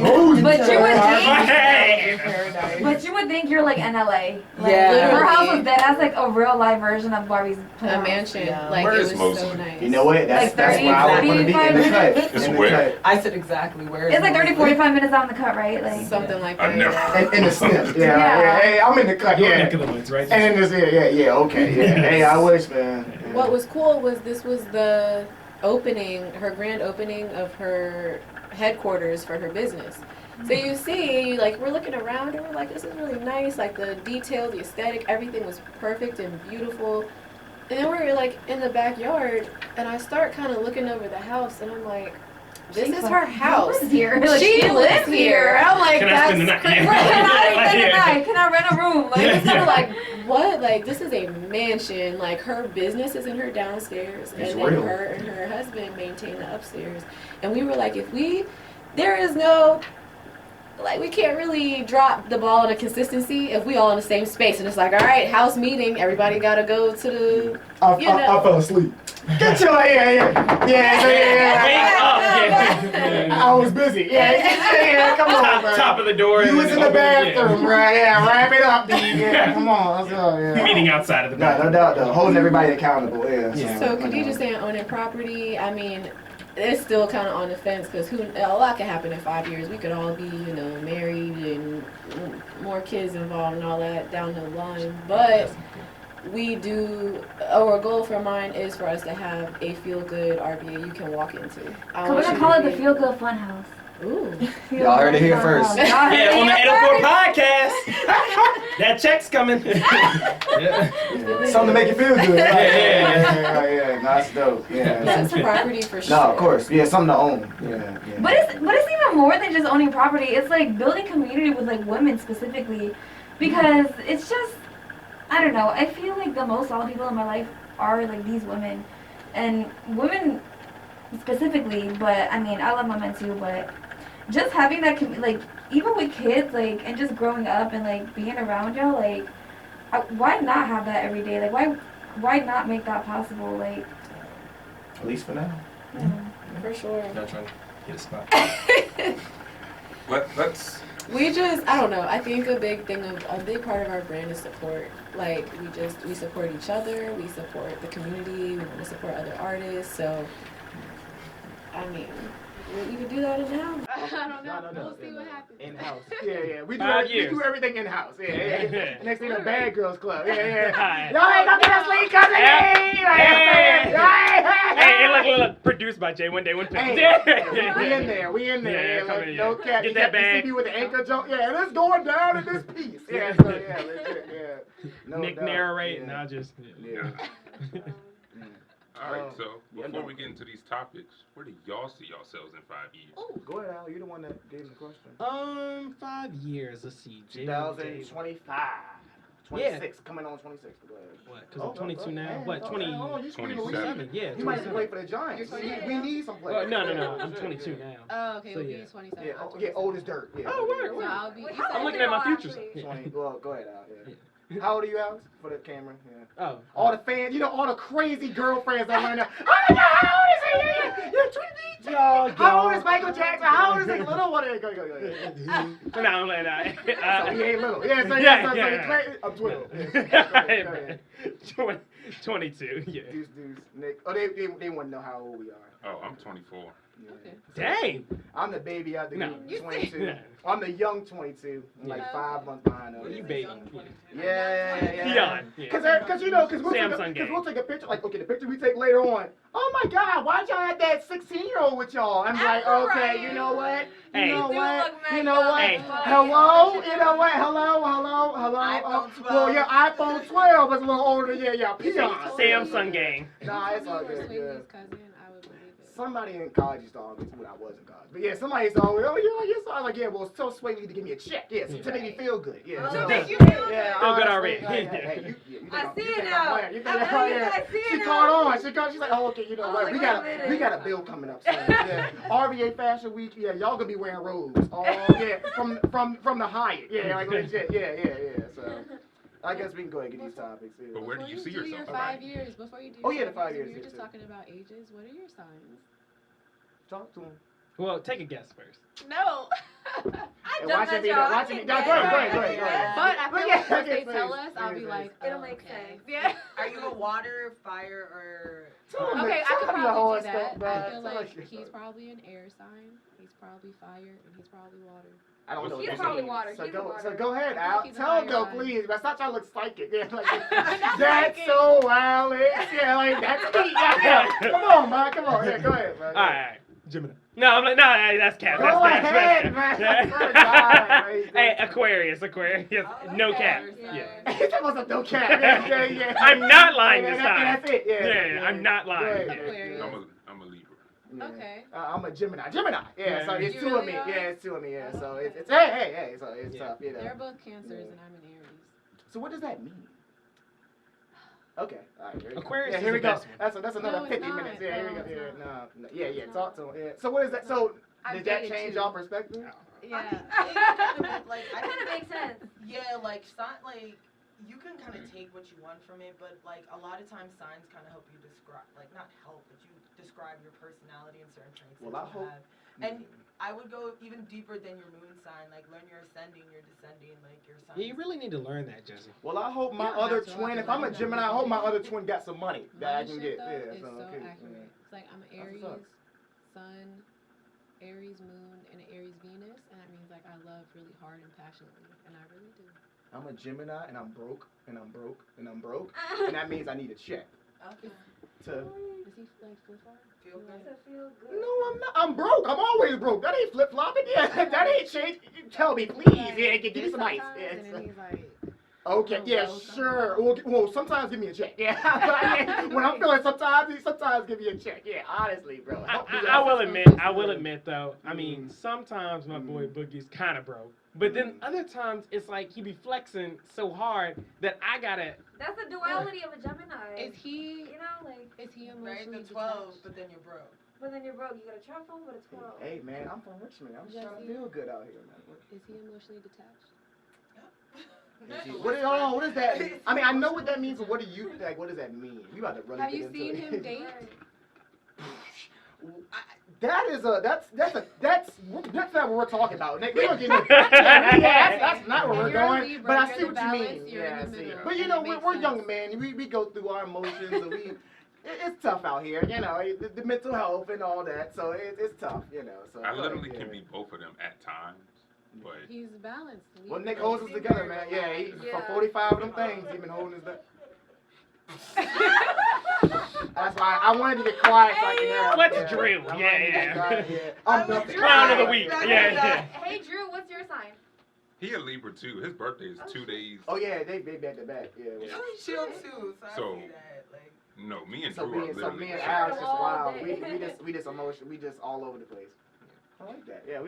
but you would think you're like in LA. Like, Yeah. her house was dead. That's like a real life version of Barbie's A playhouse. mansion. Yeah. Like, Where it is was Moseley? so nice. You know what? That's Like where I would want to be in the 30, cut. 45 In the where? cut. I said exactly where. It's like 30, 45 minutes out in the cut, right? Like Something like I've that. never. In the snip. Yeah, Yeah. yeah. Hey, I'm in the cut. Your Yeah. neck of the woods, right? And in this, yeah, okay, yeah. Hey, I wish, man. Yeah. What was cool was this was the opening, her grand opening of her headquarters for her business. So you see, like, we're looking around and we're like, this is really nice. Like, the detail, the aesthetic, everything was perfect and beautiful. And then we're, like, in the backyard, and I start kind of looking over the house, and I'm like, this is her house. She lives here. Like, She lives here. And I'm like, Can I that's spend the night? crazy. Can I spend the night? Can I rent a room? Like, It's kind of like, what? Like, this is a mansion. Like, her business is in her downstairs, It's and then real. her and her husband maintain the upstairs. And we were like, there is no, like, we can't really drop the ball on a consistency if we all in the same space. And it's like, all right, house meeting, everybody got to go to the, I you know. fell asleep. Get your yeah. Wake up, yeah. I was busy. Yeah. Come on, man. Top of the door. You and was then in the open it, bathroom, right? Yeah, wrap it up, D. Yeah, come on. Let's go. yeah. Yeah. Meeting outside of the No bathroom. doubt, though. Holding everybody accountable. Yeah. Yeah. So Khadija saying owning property, I mean, it's still kind of on the fence because a lot can happen in 5 years. We could all be, you know, married and more kids involved and all that down the line. But we do, our goal for mine is for us to have a feel-good RVA you can walk into. we're gonna call it the Feel Good Fun House. Ooh. Y'all heard it here first. Yeah, on the 804 podcast. That check's coming. Yeah. Something to make you feel good. Yeah. Yeah. That's dope. Yeah. That's property for sure. No, of course. Yeah, something to own. Yeah. But it's even more than just owning property. It's like building community with like women specifically, because it's just, I don't know. I feel like the most solid people in my life are like these women, and women specifically. But I mean, I love my men too. But just having that, like, even with kids, like, and just growing up and like being around y'all, like, why not have that every day? Like, why not make that possible? Like, At least for now. For sure. Not trying to get a spot. Let's. We just, I don't know. I think a big part of our brand is support. Like, we support each other. We support the community. We want to support other artists. So, I mean, we could do that in house. I don't know. No. We'll see what happens. In house. Yeah. We 5 years. do everything in house. Yeah. Yeah. Next thing, the Bad Girls Club. Yeah. Hi. Y'all ain't nothing else lead cousin. Hey, look, produced by J1 Day 1 Hey, we in there. Yeah, Yeah, come like, in, no yeah. cap. Get You that got the bag. CD with the anchor joke. Yeah, and it's going down in this piece. Yeah, so legit. Yeah. No Nick doubt. narrate, Yeah. and I'll just. Yeah. All right, so yeah, before no. we get into these topics, where do y'all see yourselves in 5 years? Ooh. Go ahead, Al. You're the one that gave me the question. 5 years. Let's see. 2025. 26. Coming on 26. Go ahead. What? Because I'm 22 now. What? Oh, 20? you screaming 27. Yeah. You might 27. play for the Giants. You're We need some players. Well, no. I'm 22 now. Oh, okay, So, we'll yeah. be 27. Yeah, I'm yeah, old 27. as dirt. Yeah. Oh, word, So word. I'll be. I'm looking at my future. Yeah. 20. Well, go ahead, Al. Yeah. How old are you, Alex? For the camera. Yeah. Oh. All the fans, all the crazy girlfriends that right now. Oh my God, how old is he? You're 20. How old is Michael Jackson? How old is the little one? Go. No, I'm like that. So he ain't little. Yeah, so Yeah. I'm 12. Yeah. Go ahead. 22. Yeah. Deuce, Nick. Oh, they want to know how old we are. Oh, I'm 24. Yeah. Okay. Dang. I'm the baby out the No. group, You 22. Yeah. I'm the young 22. I'm like Yeah. 5 months behind them. You baby. Yeah. Beyond. Because Samsung we'll take a picture, like, okay, the picture we take later on. Oh my God, why'd y'all have that 16-year-old with y'all? I'm like, okay, you know what? Hey. Hey. Hello? You know what? Hello? iPhone 12. Well, yeah, iPhone 12 is a little older. Yeah, peon. Samsung gang. Nah, it's all If you were good. Yeah. Swayze's cousin, I would believe it. Somebody in college used to always, when I was in college. But yeah, somebody used to always, oh, you're so, I was like, yeah, well, tell Sway to give me a check. Yeah, to make me feel good. Yeah. To so- make you feel Yeah, Feel good honestly, already. Hey, you think I I'm- see you it think now. I'm playing. You think I I'm know you playing. guys see She it caught now. on. She's like, oh, okay, you know I was what? like, We wait a got minute. a bill coming up soon. Yeah. RVA Fashion Week. Yeah, y'all gonna be wearing robes. Oh yeah, from the Hyatt. Yeah, like legit. Yeah. So I guess we can go ahead and get these topics. Yeah. But where do Before you see do yourself? your 5 years, before you do Oh, your yeah, the 5 years, years, we were yeah, just yeah. talking about ages. What are your signs? Talk to him. Well, take a guess first. No. And watch it be that. Watch it be. Go ahead. But I feel Yeah, like once they okay, tell thanks. us, I'll be Thanks. like, It'll oh, make okay. sense. Yeah. Are you a water, fire, or? Okay, I could probably do that. I feel Tell like us your he's story. probably an air sign. He's probably fire, and he's probably water. I don't know. He's what that probably means. water. So He's go, water. so go ahead, I Al. think he's a Tell him though, fire sign. please. But stop trying to look psychic. Yeah, like, Not that's psychic. so Alex. Yeah, like that's me. Yeah. Come on, man. Come on. Yeah, go ahead, man. All right. Gemini. No, I'm like, no, that's cap. Go That's cap. ahead, That's man. cap. I swear to God, man. Hey, Aquarius. No cap. Yeah. Yeah. He's supposed to no cap. Yeah. I'm not lying this Yeah, time. That's it. Yeah. I'm not lying. Go ahead. Aquarius. I'm a Libra. Yeah. Okay. I'm a Gemini. Yeah, so it's You two of really me. are? Yeah, it's two of me. Yeah, so Okay. it's hey. So it's Yeah. tough, you know. They're both cancers, and I'm an Aries. So what does that mean? Okay. All right. Here we go. Aquarius Yeah, is here we the go. best one. That's another No, it's 50 not. minutes. Yeah, here we No, go. it's Yeah, not. no. Yeah. It's Talk to not. him. Yeah. So what is that? So I've did that dated change two. y'all perspective? Yeah. Like I Kind of makes sense. Yeah, like sign, like you can kind of take what you want from it, but like a lot of times signs kind of help you describe, like not help, but you describe your personality and certain traits Well, that I you hope- have. And I would go even deeper than your moon sign, like learn your ascending, your descending, like your sign. Yeah, you really need to learn that, Jesse. Well, I hope my You don't other have to. twin. I If I'm a can Gemini, I hope my other twin got some money that I My can shit, get. though, Yeah. is So so okay. accurate. It's like I'm an That's Aries what's up. Sun, Aries moon, and an Aries Venus, and that means like I love really hard and passionately, and I really do. I'm a Gemini, and I'm broke, and I'm broke, and I'm broke, and that means I need a check Okay. to. Does he like flip flop? Feel good. To feel good. No, I'm not. I'm broke. I'm always broke. That ain't flip flopping. Yeah, that ain't change. Tell me, please. Yeah, give me some ice. Sometimes, Yeah, and then he's like, okay. Yeah, Well, sure. Well, sometimes give me a check. Yeah, when I'm feeling sometimes give me a check. Yeah, honestly, bro. Help me I out. will admit though. I mean, sometimes my boy Boogie's kind of broke, but then other times it's like he be flexing so hard that I gotta. That's the duality of a Gemini. is he? You know, like, Is he Right, emotionally the 12, detached? but then you're broke. but then you're broke. You got a truffle, but it's 12. Hey man, I'm from Richmond. I'm just trying to Jesse. feel good out here, man. Is he emotionally detached? What, hold on, what does that mean? I mean, I know what that means, but what do you like? What does that mean? You about to really Have get you into seen it. him date? That's not what we're talking about. Nick, we don't get into that's not where we're You're a going. Libra, But I you're see the what balance, you mean. you're in Yeah, the I see. middle, But you and know, it makes we're sense. young men. We go through our emotions, and it's tough out here. You know, the mental health and all that. So it's tough. You know. So I literally yeah. can be both of them at times, but He's balanced. Well, Nick holds us together, man. Yeah, for 45 of them things, he's been holding us back. That's why I wanted to get quiet so I can hear him. Let's Yeah. drill. I wanted to get Yeah. quiet, I'm nothing. Clown of the week. Yeah. Hey, Drew, what's your sign? He a Libra too. His birthday is 2 days. Oh yeah, they back to back. Yeah. You yeah. chill too, so I So- see that. Like, No, me and So Drew are me literally. and Alex just All wild. day. We just emotion. We just all over the place. I like that. Yeah,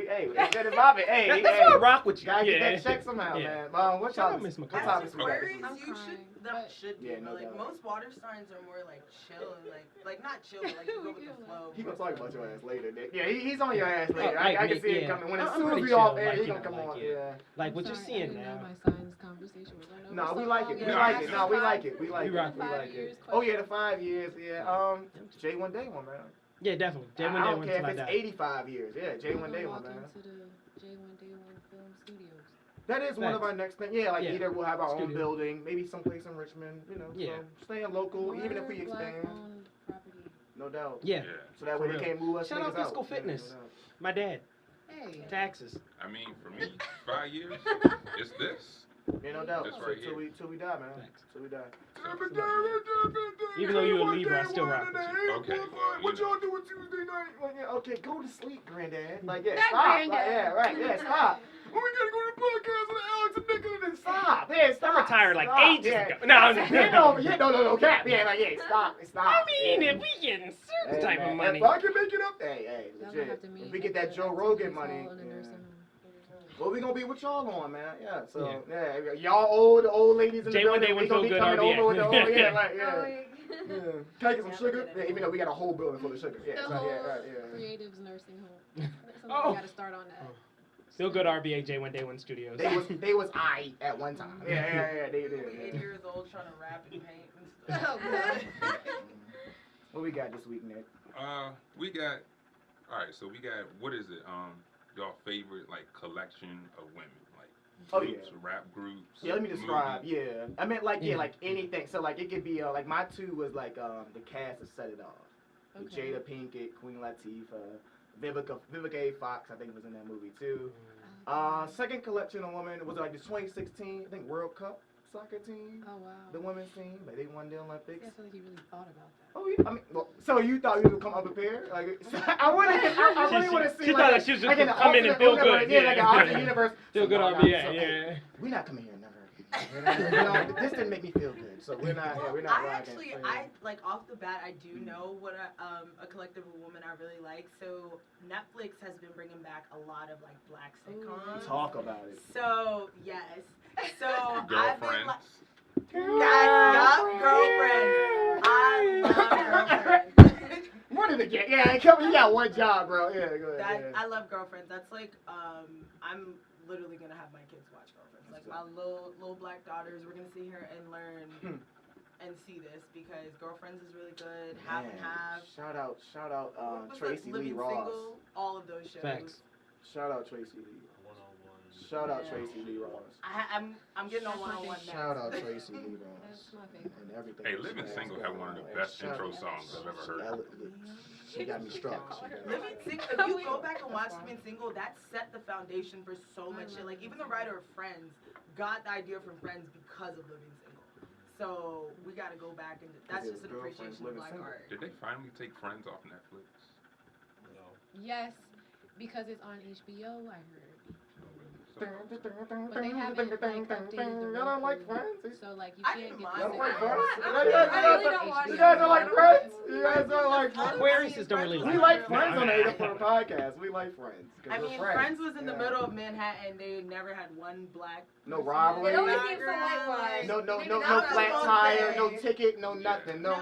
instead of bobbing, hey, That's why I rock with you. gotta get Yeah. that check somehow, Yeah. man. What Shout y'all? out Miss What McCall. topics we got? Aquarius, I'm you crying, should but- should be, Yeah, but no like doubt. most water signs are more like chill and like not chill, but like you go with the flow. He gonna talk about your ass later. Nick. Yeah, he's on your ass later. like I can Nick, see it yeah. coming. When as I'm soon as pretty we chill, off air, like, he you gonna know, come like, on. yeah. Yeah. Like what you're Sorry, I seeing didn't now. know my science conversation was going over No, we so like long. it. We Yeah. like it. No, we like it. We like We it. rock We with like it. it. Oh yeah, the 5 years. Yeah. J1 Day one, man. Yeah, definitely. I J1 Day don't one care till if I it's die. 85 years. Yeah, J1 Day one, Walk man. into the J1 Day 1 Film Studios. That is one of Facts. our next things. Yeah, like Yeah. either we'll have our own Studio. building, maybe someplace in Richmond. You know, Yeah. so staying local, even if we More expand, Black-owned property. no doubt. Yeah. So that For way they real. can't move us. Shout out niggas Physical Yeah, Fitness. no doubt. My dad. Hey. Taxes. I mean, for me, 5 years. It's this. Yeah, no doubt. This right Till here. we die, man. Thanks. Till we die. Even though you're a Libra, I still rock with you. Okay, well, What you know. y'all doing Tuesday night? Like, yeah, okay, go to sleep, granddad. Like, yeah, That stop. Like, granddad. yeah, right. Yeah, stop. Well, we gotta go to the podcast with Alex and Nicholas. Then stop. Yeah, stop. I'm retired like Stop. ages Yeah. ago. No, no, Yeah, no, cap. Yeah, like, yeah, stop. I mean, yeah. if we getting certain Hey, type man, of money. If I can make it up, hey, Y'all gonna legit. have to meet If we at get that the Joe activity Rogan hall money, in the yeah. nursing home. Well, we gonna be with y'all on, man. Yeah, so yeah, y'all old ladies in the J1 building. Day We one gonna be Feel Good coming over with the RVA. whole, yeah, right, Oh, yeah. like- Yeah. Can I get some sugar? Yeah, even though we got a whole building full of sugar. Yeah, The so, whole yeah, right, yeah. Creatives nursing home. Oh. We gotta start on that. Still good RVA J1 Day 1 Studios. They was I at one time. Yeah, they did. We 8 Yeah. years old trying to rap and paint and Oh, stuff. God. What we got this week, Nick? We got. All right, so we got. What is it? Y'all favorite like collection of women, like Oh, groups, yeah. rap groups. Yeah, let me describe. movies. Yeah, I meant like Yeah. like anything. So like it could be like my two was like the cast of Set It Off. With Okay. Jada Pinkett, Queen Latifah, Vivica A. Fox, I think was in that movie too. Second collection of women was like the 2016, I think World Cup soccer team, Oh, wow. the women's team, like they won the Olympics. I feel like you really thought about that. Oh yeah, I mean, well, so you thought you would come unprepared? Like, I really want to see She like, thought that she was just like an gonna come in and feel alternate good. universe, yeah, like an alternate universe. Feel So, good no, RVA, so, yeah. We're not coming here, never. This didn't make me feel good, so we're not. Yeah, we're not. I rocking. actually, like off the bat, I do know what a collective of women I really like. So Netflix has been bringing back a lot of like black sitcoms. Talk about it. So yes, so I've been Girlfriends. like, girlfriend. I love girlfriends. What did it get? Yeah, come. You got one job, bro. Yeah, go ahead. That, yeah. I love girlfriends. That's like I'm literally gonna have my kids watch girlfriends. Like my little black daughters, we're gonna sit here and learn and see this because girlfriends is really good. Half and Man, half. Shout out, What's Tracy that, Lee Living Ross. Single, all of those shows. Facts. Shout out Tracy Lee. Shout out Yeah. Tracy Lee Ross. I'm getting on one-on-one now. Shout out Tracy Lee Ross. That's my favorite. And everything. Hey, that Living she has Single going had one of the on. best And shout intro out- songs I've ever heard. She got me struck. She got me Living Single, if you go back and watch Living Single, that set the foundation for so much shit. Like, even the writer of Friends got the idea from Friends because of Living Single. So, we gotta go back and that's His just an girlfriend's appreciation of living black single. art. Did they finally take Friends off Netflix? Yes, because it's on HBO, I heard. So, But they haven't like updated the Y'all don't like Roku. Friends? So like you I can't didn't get mind the Y'all it. like signal. Friends? I You really guys don't watch you it. guys don't like Friends? You guys don't like Friends? Aquarius don't really We like like it. Friends No, on I the mean, for the podcast. We like Friends. 'cause I we're mean, friends. Friends was in the Yeah. middle of Manhattan. They never had one black. No person. robbery. It always Like, seems so whitewashed. No Maybe flat that's what I was tire, no saying. ticket, no nothing, no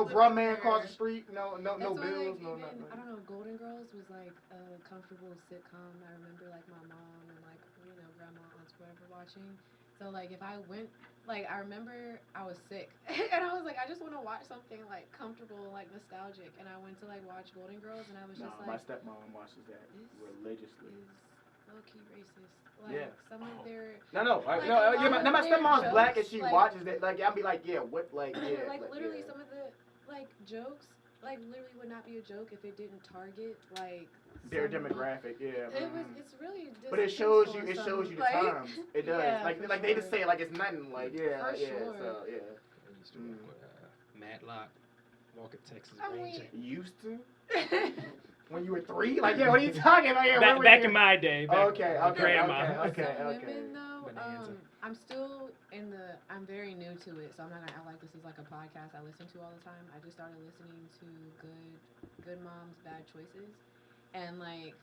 bruh man across the street, no That's why, bills, like, no even, nothing. I don't know, Golden Girls was like a comfortable sitcom. I remember like my mom and like, you know, grandma, aunts, whatever watching. So like if I went, like I remember I was sick and I was like, I just want to watch something like comfortable, like nostalgic. And I went to like watch Golden Girls and I was just Nah, my like, stepmom watches that this religiously. is low-key racist. Like Yeah. some of their, No, Like, no, a yeah, lot my of their stepmom's black and jokes, she like- watches it. Like I'll be like, yeah, what, like, yeah, like literally yeah. some of the like jokes, like literally would not be a joke if it didn't target like Their some- demographic, yeah. It's really. But it shows you, distasteful the like, times. It does. yeah, like for they just sure. say it like it's nothing. Like yeah, For yeah. sure. So yeah. I used to work with Matlock, Walker, Texas I mean- Ranger. Used to. When you were 3? Like, yeah, what are you talking about? Yeah, Back in my day. Okay, grandma. okay. Women though, Bonanza. I'm still I'm very new to it, so I'm not gonna act like this is like a podcast I listen to all the time. I just started listening to Good Moms, Bad Choices, and like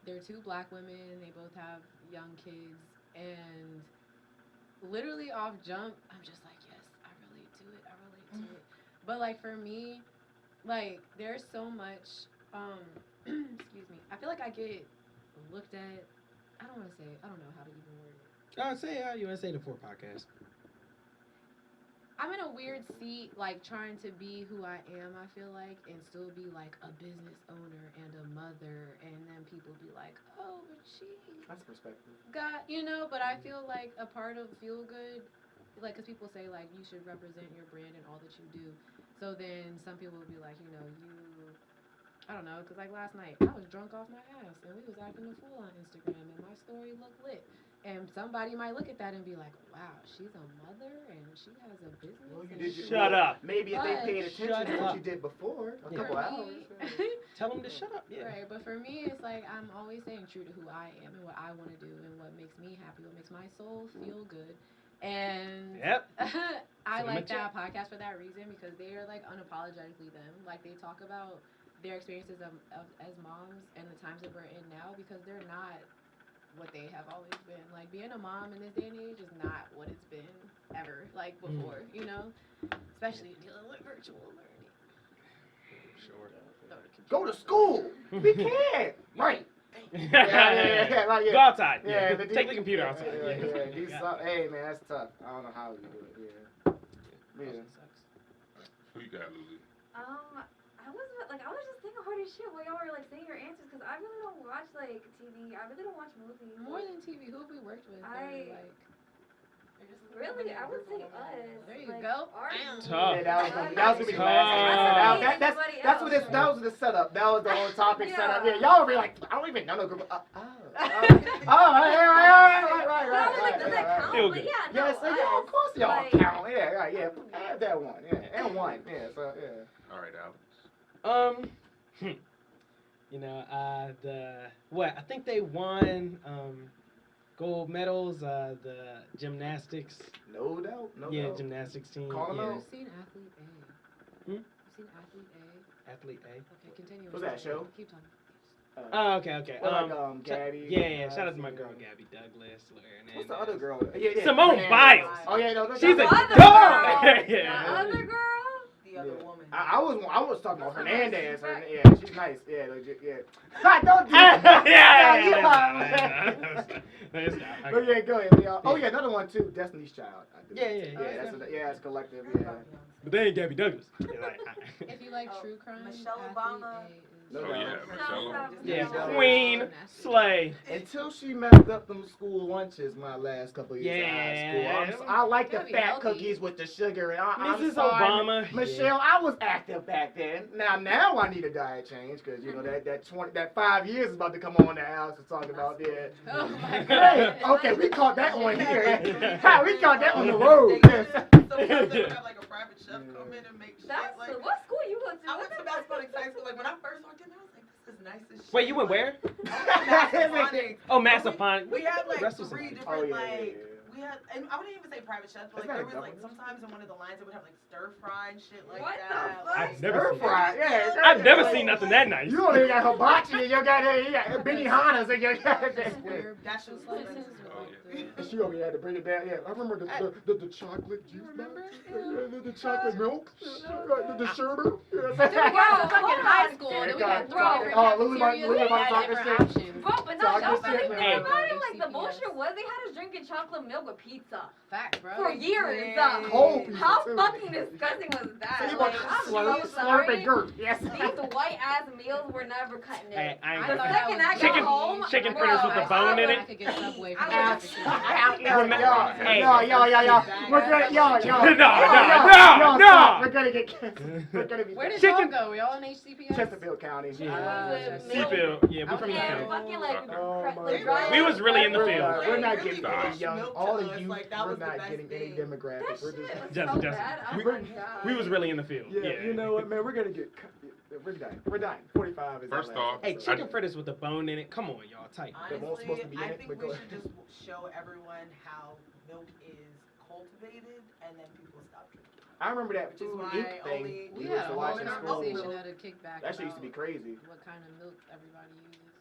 they're 2 black women. They both have young kids, and literally off jump, I'm just like, yes, I relate to it. But like for me, like there's so much. Excuse me. I feel like I get looked at. I don't know how to even word it. Say how you want to say the 4 podcast. I'm in a weird seat, like trying to be who I am, I feel like, and still be like a business owner and a mother, and then people be like, oh, but she That's perspective. but I feel like a part of Feel Good, like, because people say, like, you should represent your brand and all that you do. So then some people will be like, I don't know, because like last night, I was drunk off my ass, and we was acting a fool on Instagram, and my story looked lit. And somebody might look at that and be like, wow, she's a mother and she has a business. Well, you and did she- Shut up. Maybe if they But- paid attention Shut to what up. you did before, a Yeah. couple For hours. me- Tell them to shut up. Yeah. Right, but for me, it's like I'm always staying true to who I am and what I want to do and what makes me happy, what makes my soul feel good. And Yep. I So like much that podcast for that reason because they are like unapologetically them. Like they talk about their experiences of as moms and the times that we're in now because they're not what they have always been. Like being a mom in this day and age is not what it's been ever, like before, especially dealing with virtual learning. Sure. Go to school. We can't. Right. Yeah. Like, Go outside. Yeah, Yeah. Take the computer outside. Hey man, that's tough. I don't know how you do it. Yeah. Who you got, Lulu? I was just thinking hard as shit while y'all were like saying your answers because I really don't watch like TV. I really don't watch movies. More than TV, who have we worked with? Really, I would say us. There you like, go. Tough. Yeah, that was gonna be the Tough. last answer. That Else. was the setup. That was the whole topic Yeah. setup. Yeah, y'all would be like, I don't even know no group. Right. Does that count? Feel But good. yeah, no, Yes, yeah, of course y'all like- count. Yeah, right, yeah. Add that one. Yeah, and one. Yeah, so yeah. All right, Alex. I think they won gold medals. The gymnastics. No doubt. No Yeah, doubt. gymnastics team. Call 'em yeah. out. You've seen Athlete A. Hmm? You've seen Athlete A. Athlete A. Okay, continue. Was that a show? Keep talking. Oh, okay. Well, like, Gabby. Yeah. Shout out to my girl Gabby Douglas. What's the other girl? Yeah. Simone Hernandez. Biles. Oh yeah, no, She's a The dog. other girl. Yeah. The other girl. The other woman. I was talking about That's Hernandez. nice. Yeah, she's nice. Yeah, legit. Yeah. Don't do that. Yeah. But yeah, go ahead. Yeah. Oh yeah, another one too. Destiny's Child. I do. Yeah. That's collective. What Yeah. about Beyonce? But they ain't Gabby Douglas. If you like Oh, true crime, Michelle Athlete Obama. A is- No Oh, doubt. yeah, Michelle. Yeah, Yeah. Queen Slay. Until she messed up them school lunches my last couple of years Yeah. of high school. I like the Gotta be fat healthy. cookies with the sugar. And I'm Mrs. sorry, Obama. Michelle, I was active back then. Now I need a diet change because that 5 years is about to come on the house to talk about that. Oh my Hey, god. okay, we caught that one here. We caught that on the road. Sometimes they would have like a private chef come in and make shit That's like. what school you went to? I went to basketball in high school. Like when I first walked in, I was like, this is nice as shit. Wait, you went where? Massaponics. Oh, Massaponics. We had like Wrestle 3 somebody. different yeah. like. We had, and I wouldn't even say private chefs, but Isn't like that there a was like government? sometimes in one of the lines it would have like stir fry and shit like What the that. fuck? I've never Stir seen fry, yeah. I've never seen nothing that nice. You don't even got hibachi in your goddamn, you got Benihana's in your goddamn. Square That shit was slices nice. with, Oh, like, yeah. the- And she over here had to bring it down. Yeah, I remember the chocolate juice. remember? The chocolate milk. The sherbet. Dude, wow, fucking high school. Yeah, Then we got God. three different Oh, Lulu about- cafeterias. Lulu We about had talking different shit. options. Bro, but no, Talk y'all your really shit, think man. about it. Like the HCPS. bullshit was they had us drinking chocolate milk with pizza Fact, bro. for years. Cold pizza, How too. fucking disgusting was that? So you Like, want I'm slurp, so slurp sorry. and gurk. Yes. These white ass meals were never cutting it. Hey, I ain't The gonna- second I got Chicken- home, chicken bro, fritters with the bone in I it. could get Subway from I the was- cafeteria. Yo. We're gonna, yo. No. Stop. We're gonna get canceled. We're gonna be Where did Chicken- y'all go? Were y'all in HCPS? Chesterfield County. Yeah. Milk. Seafield. Yeah, we from Okay. Seafield. Fucking like, Oh my like dry God. We was really in the We're field. not Really getting Stop. any young. Milk All to the us, youth. like, that We're was the not best getting any thing. graphic. That We're shit just. was Just- so just- bad. Oh we- my god. We was really in the field. Yeah, you know what, man? We're gonna get. We're done. We're done. 45 is. First our last off, Hey, episode. chicken fritters with a bone in it. Come on, y'all, tight. That won't Honestly, supposed to be in I it, think but we go should just show everyone how milk is cultivated, and then people stop drinking. I remember that Which is Food why Inc. thing. only- We We had used a to whole watch in school. conversation at a kickback That shit used to be about crazy. what kind of milk everybody uses.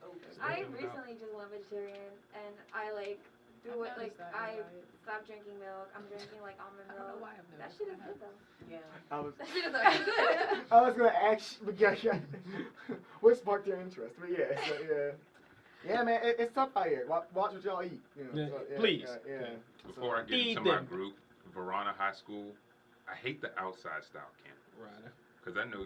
Oh, I recently just went vegetarian and I like do I've it like noticed that in I my diet. stopped drinking milk. I'm drinking like almond I don't know milk. why I've That noticed shit is that. good though. yeah. I was. That shit is actually good. I was gonna ask you, but yeah. What sparked your interest? But yeah, so, yeah. Yeah, man, it's tough out here. Watch what y'all eat. You know, Yeah, so, please. Yeah. Before I get Feed into my them. group, Verona High School, I hate the outside style camp Right. because I know.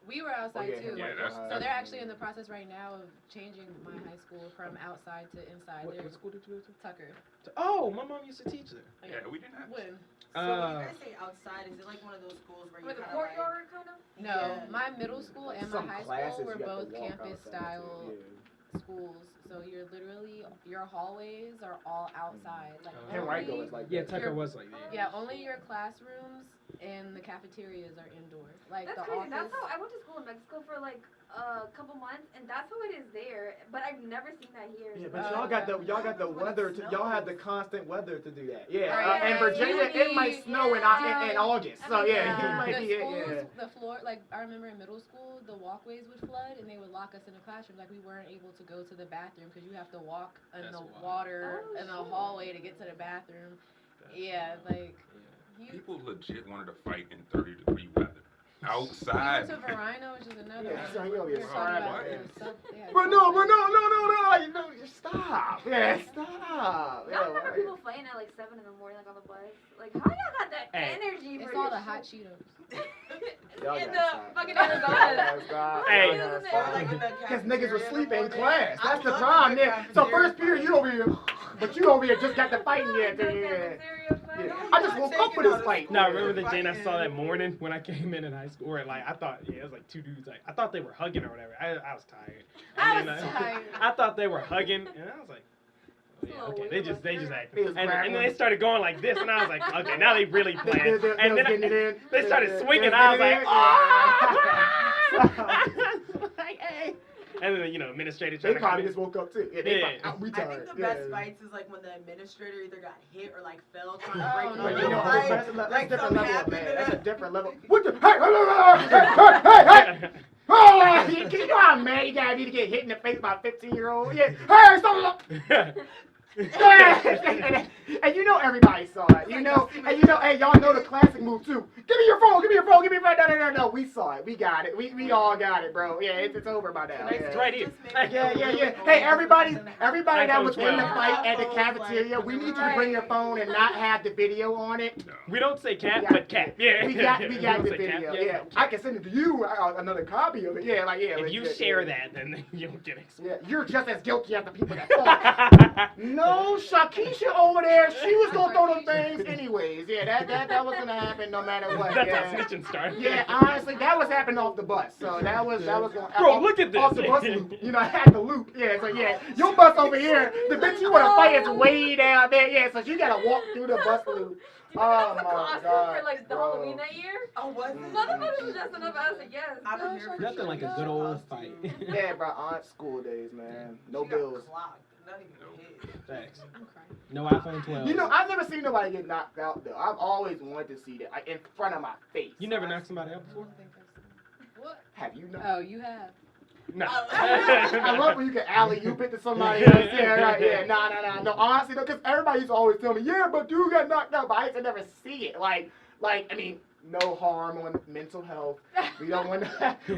We were outside yeah, too. Yeah, that's- So they're actually in the process right now of changing my high school from outside to inside. What There's school did you go to? Tucker. Oh, my mom used to teach there. Yeah, we didn't have. When? So when Uh, you guys say outside, is it like one of those schools where you Like a kind of like? courtyard kind of. No, Yeah. my middle school and my Some high classes school were you have to both walk campus outside style to, schools. So you're literally your hallways are all outside. Like Oh. yeah. Henrico only- is like Yeah, that. Tucker Your- was like that. Yeah, only your classrooms and the cafeterias are indoor. Like That's the crazy. office. That's how I went to school in Mexico for like a couple months, and that's how it is there. But I've never seen that here. Yeah, so but that's- y'all got the That's when it weather. Y'all have the snows. constant weather to do that. Yeah, Right. in Virginia it might snow in Yeah. August. So I mean, yeah, yeah. it might The be schools, yeah. the floor, like I remember in middle school, the walkways would flood and they would lock us in the classroom. Like we weren't able to go to the bathroom because you have to walk in That's the wild. water Oh, in the shit. hallway to get to the bathroom. Yeah, like you. People legit wanted to fight in 30-degree weather We outside. went to Verino, which is another Yeah, one. so you'll be We were talking alright, about yeah. it. They had But no, something. you know, stop. Yeah, stop. Y'all remember people fighting at like 7 in the morning, like on the bus? Like, how y'all got that Hey. energy for It's all this the hot shit? Cheetos. Y'all in gotta the stop. fucking Y'all Arizona. gotta stop. Hey. Y'all gotta stop. Or like in the Because niggas were cafeteria sleeping in the class. morning. That's the I love problem. the Yeah. So cafeteria first period, you fight. over here, but you over here just got the fighting yet. The Yeah. cafeteria fight. Yeah. No, I just you're woke not up for taking this out a fight. school. No, remember the Fighting. Jane I saw that morning when I came in high school? Where like I thought, yeah, it was like two dudes. Like I thought they were hugging or whatever. I was tired. I And was then, tired. I thought they were hugging, and I was like, oh, yeah, Oh, okay, wait, they just what's that? acting. They was And then grabbing they them. started going like this, and I was like, okay, now they really They playing. was And then getting it in. they started They swinging. was I was getting like, it in. oh! Like, hey. And then administrator They tried to come probably in. just woke up too. Yeah, they Yeah. probably, we I think tired. the best fights is like when the administrator either got hit or like fell trying to Oh, break no. But the you know, fight. that's a Like different something level, happened man. to That's a them. different level. What the? Hey! Oh, you know how mad you gotta be to get hit in the face by a 15-year-old? Yeah. Hey, stop! And you know everybody saw it. You know, and you know, hey, y'all know the classic move too. Give me your phone. Give me your phone. Give me your phone. No. We saw it. We got it. We all got it, bro. Yeah, it's over by now. It's Yeah. right here. Yeah. Hey, everybody that was in the iPhone fight at the 12. cafeteria, we need you to bring your phone and not have the video on it. No. We don't say cat, Yeah. but cat. Yeah. We got We the don't say video. cat, Yeah, I can send it to you. Another copy of it. Yeah, If you legit, share yeah. that, then you'll get Yeah, exposed. you're just as guilty as the people that fought. No, Shakisha over there, she was gonna throw them things anyways. Yeah, that was gonna happen no matter what. That's yeah. how snitching started. Yeah, honestly, that was happening off the bus. So that was going. Bro, look at this. Off the bus loop. You know, I had the loop. Yeah, so yeah, your bus over here. The bitch you want to fight is way down there. Yeah, so you gotta walk through the bus loop. Do you remember Oh the my costume God, for like the bro. Halloween that year? Oh, was it? Motherfuckers was dressing up as like, yes. I've been here for Nothing like a good old fight. Yeah, bro, aunt school days, man. No She got bills. clocked, not even hit. Thanks. I'm crying. No iPhone 12. You know, I've never seen nobody get knocked out though. I've always wanted to see that in front of my face. You never knocked somebody out I before? don't think I've seen- What? Have you not? Oh, you have. No. I love when you can alley oop it to somebody else. Yeah, right. Yeah, nah. No, honestly, though, because everybody used to always tell me, yeah, but dude got knocked out. But I used to never see it. Like, I mean, no harm on mental health. We don't want.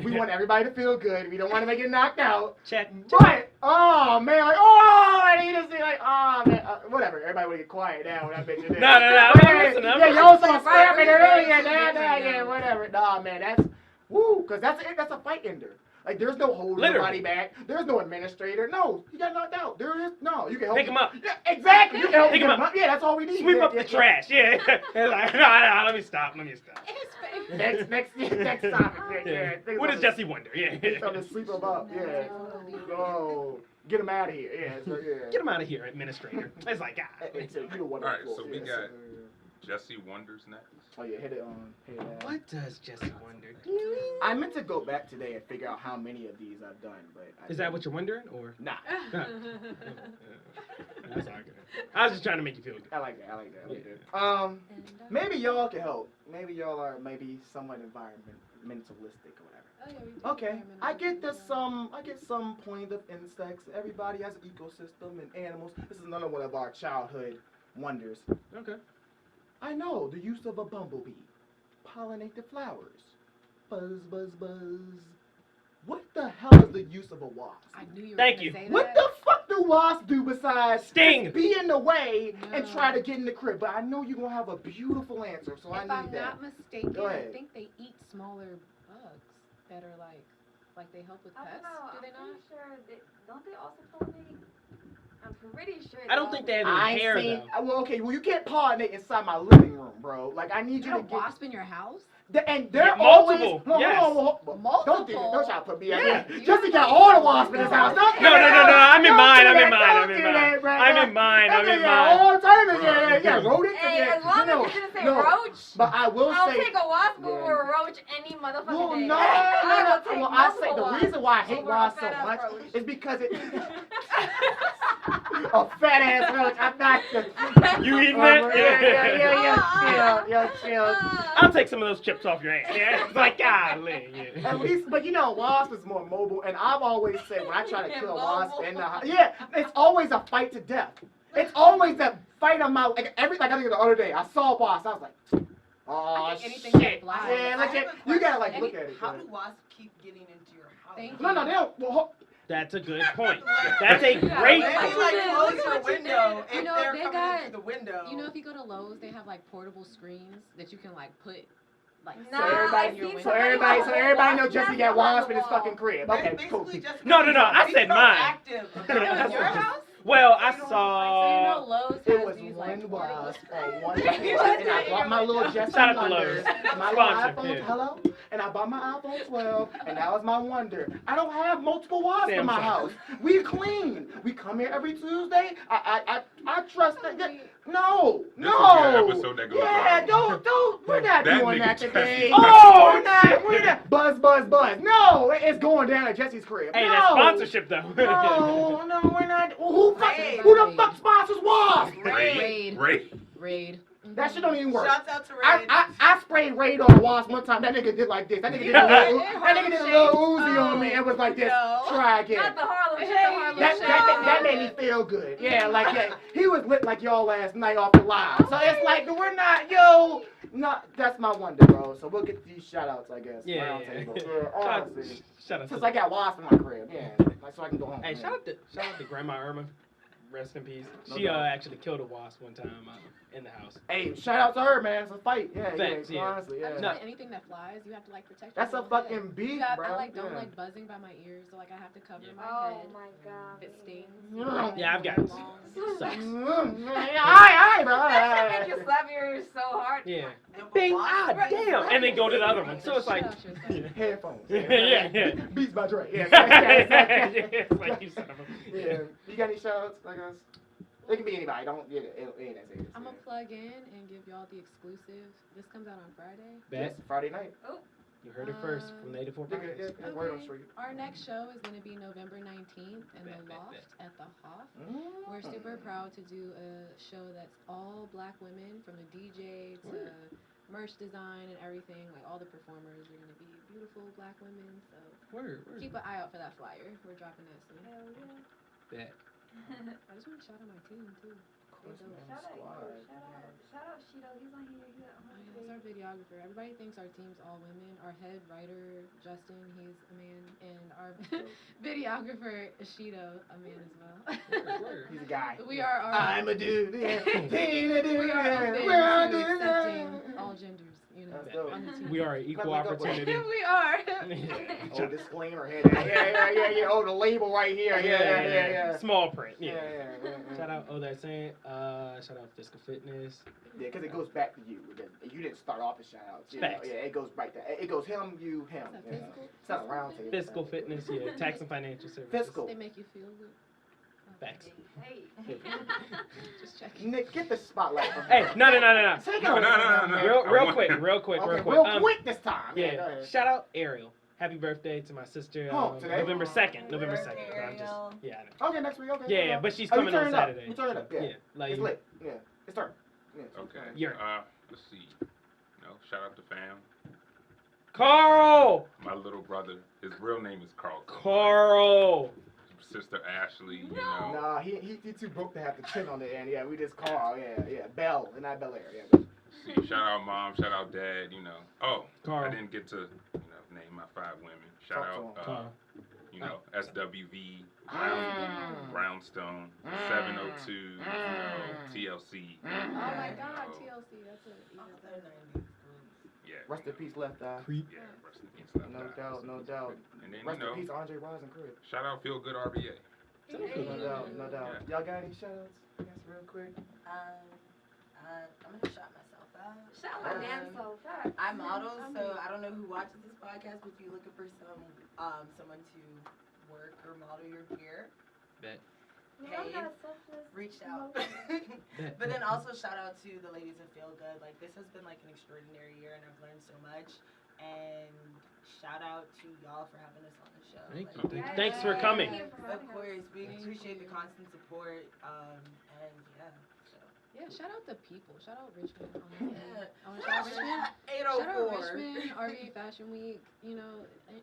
We want everybody to feel good. We don't want to get knocked out. Check. But oh man, like I need to see like oh man, whatever. Everybody would get quiet now when I bet you did. No. I'm listening, I'm Yeah, listening. y'all saw scrapping Right, earlier. right, Yeah, whatever. Nah, man, that's woo, cause that's a fight ender. Like there's no holding Literally. nobody back. There's no administrator. No, you got knocked out. There is no. You can help Pick him up. Yeah, exactly. You can help Pick him him up. up. Yeah, that's all we need. Sweep Yeah, up yeah, the trash. Yeah. It's like, no, let me stop. Yeah. Next topic. Yeah. Yeah. What is Jesse Wonder? Yeah. Something to sweep them up. Yeah. Oh, get him out of here. Yeah. So yeah. Get him out of here, administrator. It's like, ah. So you the one All right, on the so floor. we Yeah, got Jesse Wonder's next. Oh yeah, hit it on. Hit it on. What does Jesse wonder? do? I meant to go back today and figure out how many of these I've done, but Is that what you're wondering, or? Nah, That's all good. I was just trying to make you feel good. I like that. I like that. I like that. Maybe y'all can help. Maybe y'all are somewhat environmentalistic or whatever. Oh, yeah, we do Okay, I get environmental I get some point of insects. Everybody has an ecosystem and animals. This is another one of our childhood wonders. Okay. I know the use of a bumblebee. Pollinate the flowers. Buzz, buzz, buzz. What the hell is the use of a wasp? I knew you were Thank gonna you. say What that. the fuck do wasps do besides Sting. just be in the way and No. try to get in the crib? But I know you're gonna have a beautiful answer, so I If need I'm that. not mistaken, Go I ahead. think they eat smaller bugs that are like they help with I pets. don't know. Do they I'm not? pretty sure don't they also pollinate? I'm pretty sure. I don't think they have any I ain't hair seen. though. Well, okay. Well, you can't pollinate inside my living room, bro. Like I need You you got to a get. wasp in your house? And they're Yeah, always multiple, yes. Don't do that. Don't try to put me out Yeah. there. Jesse got all the wasps in his house. Don't do No, that. I'm in Don't mine. do I'm in that. mine. Don't I'm in do mine. that, bro. I'm in mine. I'm That's in yeah, mine. all the time. Yeah, rodents. Hey, yeah. as long No, as you didn't say no. roach, But I will I'll say. take a wasp Yeah. over a roach any motherfucking Well, day. no. I will take Well, I say multiple the reason why I hate over a wasps so fat-ass much roach. is because it. A fat ass roach. I'm not. You eating Yeah. Chill. I'll take some of those chips off your ass. Yeah, it's like golly. Yeah. At least, but you know, wasp is more mobile, and I've always said when I try to Yeah, kill a wasp mobile. in the house, yeah, it's always a fight to death. It's always that fight on my like I think the other day I saw a wasp, I was like, oh I think anything that shit. flies. Yeah, look I have at a you gotta question. like look at it. How yeah. do wasps keep getting into your house? Thank No, they don't. Well, That's a good point. That's a great Maybe point. like Look close at your what you window did. if You know, they're they coming got- into the window. You know, if you go to Lowe's, they have like portable screens that you can like put like Nah, So everybody- I've seen so somebody everybody with a know wasp Jesse nest got on wasp the in his wall. fucking crib. Ba- Okay, cool. basically just No, I be said mine. proactive about It was it. your house? Well, I So you know, saw. Lowe's It has was these one like portable wasp screens. on one It package, wasn't and I in bought your my little window. Jesse Shout out to Wonders, Lowe's. my little Sponsor, iPhone, yeah. hello, and I bought my iPhone 12, and that was my wonder. I don't have multiple wasps in my Samsung. house. We clean. We come here every Tuesday. I trust that. No. This will be an episode that goes Yeah, viral. don't. We're not That doing nigga that Jesse. today. Oh, we're not. Buzz. No, it's going down at Jesse's crib. Hey, no. that's sponsorship though. No, we're not. Who Raid. the fuck sponsors wasps? Raid. That shit don't even work. Shouts out to Ray. I sprayed Raid on a wasp one time. That nigga did like this. That nigga did a little Uzi on me and was like this. No. Try again. Not the Harlem shit, the Harlem That, shit. that made me feel good. Yeah, like yeah, he was lit like y'all last night off the live. So it's like we're not, yo. No, that's my wonder, bro. So we'll get these shout outs, I guess. Yeah. Round table. Yeah, honestly. Shout out Since to. I got wasp in my crib, yeah. Like so I can go home. Hey, yeah. shout out to Grandma Irma. Rest in peace. No She doubt. actually killed a wasp one time in the house. Hey, shout out to her, man. It's a fight. Yeah, Thanks, yeah. yeah. Honestly, yeah. No. Anything that flies, you have to like protect. That's a your little head. fucking beef, Yeah, bro. I don't yeah. like buzzing by my ears, so like I have to cover my Oh head. my god. If it stings. Yeah. Yeah, I've got it. Long. Sucks. Alright, bro. That shit make you slap your ears so hard. Yeah. And Bing, wasps- ah, damn, and then go to the other one. So it's like, Headphones. Yeah. Beats by Dre. Yeah. It's like you son of a. Yeah. You got any shout outs like us? It can be anybody. Don't. Yeah. It ain't that serious. I'm gonna plug in and give y'all the exclusive. This comes out on Friday. Yes, Friday night. You heard it first from Native 4 Yeah, Podcast. word on Okay. street. Our next show is going to be November 19th in the Loft at the Hoff. We're super proud to do a show that's all black women, from the DJ to merch design and everything. Like all the performers are going to be beautiful black women. So Word. keep an eye out for that flyer. We're dropping that soon. Hell yeah. Bet. I just want to shout out my team too. They're dope. Shout out Shido. He's on here. He's Oh, yeah, he's our videographer. Everybody thinks our team's all women. Our head writer, Justin, he's a man. And our videographer, Shido, a man as well. Word. He's a guy. We are our... I'm a dude. Yeah. Teen a dude. We are open We're a to dude. accepting all genders, you know, That's dope. on the team. We are an equal Clap it up, opportunity. We are. Oh, disclaimer here. Yeah. Oh, the label right here. Yeah. Small print. Yeah. Yeah. Shout out, that's saying. Shout out Physical Fitness. Yeah, because it goes back to you. You didn't start off as shout outs. Facts. Yeah, it goes right there. It goes him, you, him. Is that Yeah. physical? It's not a round table. Physical Fitness, yeah. Tax and financial services. Fiscal. They make you feel good. Facts. Hey. Just checking. Nick, get the spotlight from Hey, her. no. Take it No, away no, from no, her, no. man. Real quick. Okay, Real real quick this time. Go Yeah. ahead. Shout out Ariel. Happy birthday to my sister. Oh, today? November 2nd. November Birthday, 2nd. But I'm just, Ariel. yeah. I know. Okay, next week. Okay. Yeah, okay. but she's Oh, you coming turn on it up. Saturday. You turn it up. Yeah. Like It's lit. Yeah. It's turn. Yeah. Okay. You're- Let's see. Shout out to fam. Carl. My little brother. His real name is Carl. Carl. Sister Ashley. You know. Nah, he too broke to have the chin on the end. Yeah, we just call. Yeah. Bell and not Bel Air. Yeah. See, shout out mom. Shout out dad. You know. Oh, Carl. I didn't get to name my 5 women. Shout Talk to out. Carl. SWV. Mm. Brownstone. 702. TLC. Oh my You God, know, TLC. That's a Yeah. Rest in peace, Left Eye. Creep. Yeah, rest in peace, Left No Eye. doubt, no doubt. And then, Rest in peace, Andre Rison Crib. shout out FeelGood RVA. No doubt, no doubt. Y'all got any shoutouts? I guess real quick. I'm gonna shout myself out. Shout out damn so fast. I model, so I don't know who watches this podcast, but if you're looking for someone to work or model your gear, reach out. But then also shout out to the ladies of Feel Good. Like, this has been like an extraordinary year, and I've learned so much. And shout out to y'all for having us on the show. Thank Like, you. Thanks for coming. Of course, we appreciate the constant support. And yeah. So. Yeah, shout out the people. Shout out Richmond. Yeah. I want to shout out Richmond. 804. Shout out Richmond, RVA Fashion Week. You know,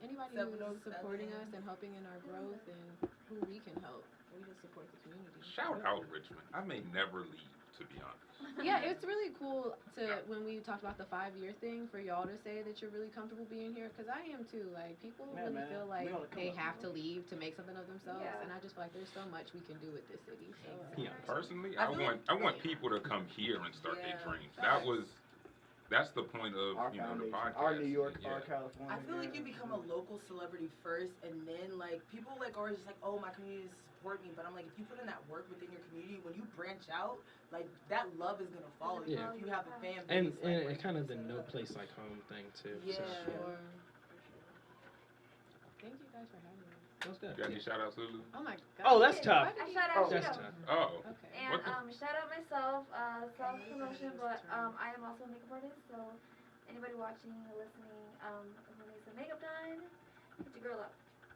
anybody who's 707. supporting us and helping in our growth and who we can help. We just support the community. Shout out Richmond. I may never leave, to be honest. Yeah, it's really cool to, when we talked about the 5-year thing, for y'all to say that you're really comfortable being here, because I am too. Like, people really feel like they have to leave to make something of themselves, and I just feel like there's so much we can do with this city. So, Yeah. Personally, I I want people to come here and start their dreams. That's the point of Our the foundation. podcast. Our New York, Yeah. our California. I feel like you become a local celebrity first, and then like people like are just like, oh, my community support me. But I'm like, if you put in that work within your community, when you branch out, like that love is gonna follow you. Yeah. If you have a fan base, And like, kind of the no place like home thing too. Yeah. So. sure. Thank you guys for having me. That's good. You got any shout outs, Lulu? Oh my God. Oh, that's tough. I shout out That's you. tough. Oh. Okay. And What the- shout out myself, self promotion, but I am also a makeup artist, so anybody watching or listening who needs some makeup done, hit your girl up.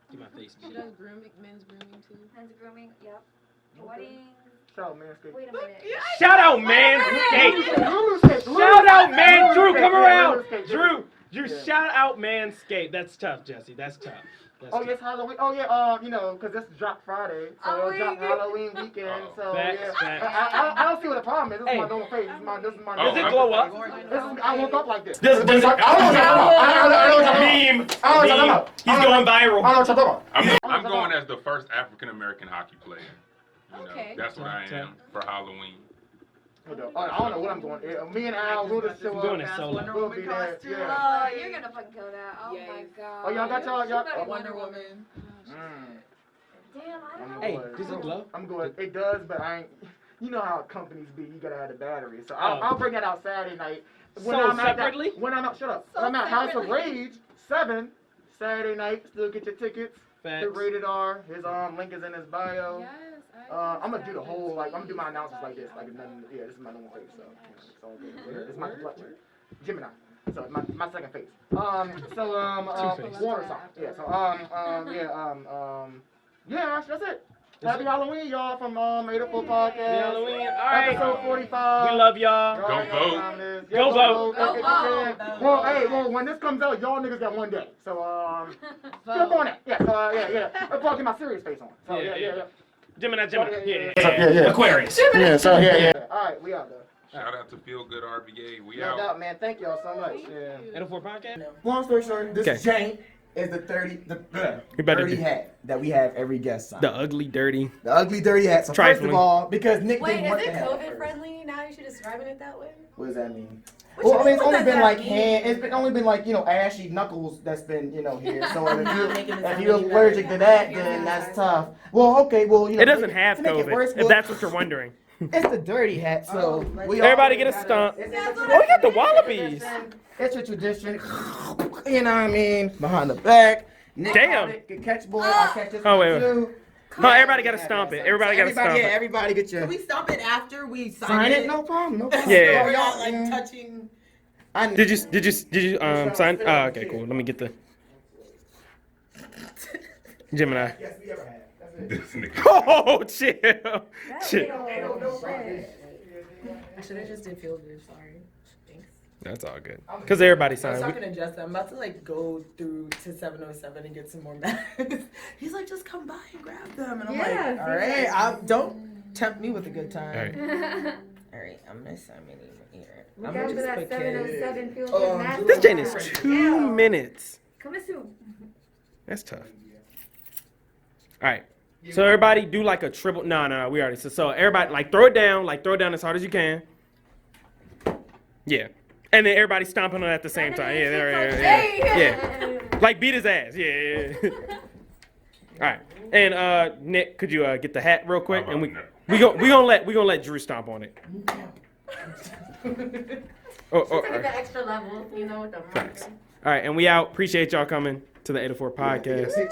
Get my face. She does grooming, men's grooming too. Men's grooming, yep. Weddings. Shout out Manscaped. Wait a minute. Shout out Manscaped. Shout Shout out man. Drew, come around. Drew. Drew, Yeah. shout out Manscaped. That's tough, Jesse. That's tough. That's Oh, tough. yes, Halloween. Oh, yeah, because this drop Friday. So it'll drop Halloween weekend. So, Facts, yeah. facts. I don't see what the problem is. This Hey. is my normal face. This is my Does Oh, it glow up? I woke up like this. Does it? I don't know what Meme. I don't know. Meme. He's going viral. what you're talking about. I'm going as the first African American hockey player. You know, Okay. that's what I am for Halloween. I don't know what I'm doing. Me and Al, we'll just show I'm doing up. it solo. Wonder We'll Woman be there, costume. yeah. Oh, you're gonna fucking kill that. Oh Yes. my god. Oh, y'all got y'all- You better Wonder Woman. Damn, I don't know. Hey, does it glow? I'm good. It does, but I ain't. You know how companies be. You gotta have the battery. So Oh. I'll bring that out Saturday night. Sold separately? When I'm out, shut up. Sold When I'm at House of separately. Rage 7 Saturday night. Still get your tickets. Facts. The rated R. His link is in his bio. Yes. I'm gonna do the whole I'm gonna do my announcements like this, nothing. Yeah, this is my normal face, so it's all good. This is my complexion. Gemini. So it's my second face. Two-Face. Water sign. Yeah. Yeah. That's it. Happy Halloween, y'all, from 804 Podcast. Happy Halloween. All right. Episode 45. We love y'all. Y'all Go know vote. what time it is. Go vote. Go vote. Well, when this comes out, y'all niggas got one day. So flip on it. Yeah. So yeah. I'll probably get my serious face on. So yeah. Gemini. Yeah. Yeah. Aquarius. Yeah. So yeah. All right, we out though. Shout out to FeelGood RVA. We No out. doubt, man. Thank y'all so much. Yeah. 804 podcast. Long story short, this Okay. chain is the You better dirty do- hat that we have every guest sign. The ugly, dirty. The ugly dirty hat. So Trifling. first of all, because Nick Wait, didn't is want it the hat COVID first. friendly? Now you should describe it that way? What does that mean? What Well, you I mean, it's mean, what only does been that like mean? it's been only been like ashy knuckles that's been here. So if Making it sound you're any allergic better. to that, Yeah. then that's tough. Well, okay, well It doesn't to have make it COVID, worse, if that's what you're wondering. It's the dirty hat, so we Everybody all get a gotta- stump. it's Oh, we got the wallabies. It's a tradition. You know what I mean? Behind the back. Nick Damn. caught it. Good catch, boy. I'll catch this Oh, one wait. too. No, everybody got to stomp it. Everybody got to stomp Yeah, it. everybody get your Can we stomp it after we sign it. No problem. No problem. Yeah. We're not like touching. Did you sign? Oh, okay, cool. Let me get the Gemini. Yes, we ever had. That's it. This nigga. Oh, chill. Chill. I should have just did feel good. Sorry. Thanks. That's all good. Cause everybody I was signed. talking to Justin. I'm about to like go through to 707 and get some more masks. He's like, just come by and grab them, and I'm Yeah, like, all right, don't tempt me with a good time. All right. All right, I'm gonna sign my name here. Look I'm out gonna for just that put kid. 707 Feel Oh, Good mask. This Jane is 2 minutes. Coming soon. That's tough. All right. So everybody do like a triple. No. We already. So everybody like throw it down as hard as you can. Yeah. And then everybody stomping on it at the same time. Yeah. Like beat his ass. Yeah. All right. And Nick, could you get the hat real quick? And we gonna let Drew stomp on it. Take it the extra level, you know, with the Facts. All right, and we out. Appreciate y'all coming to the 804 podcast.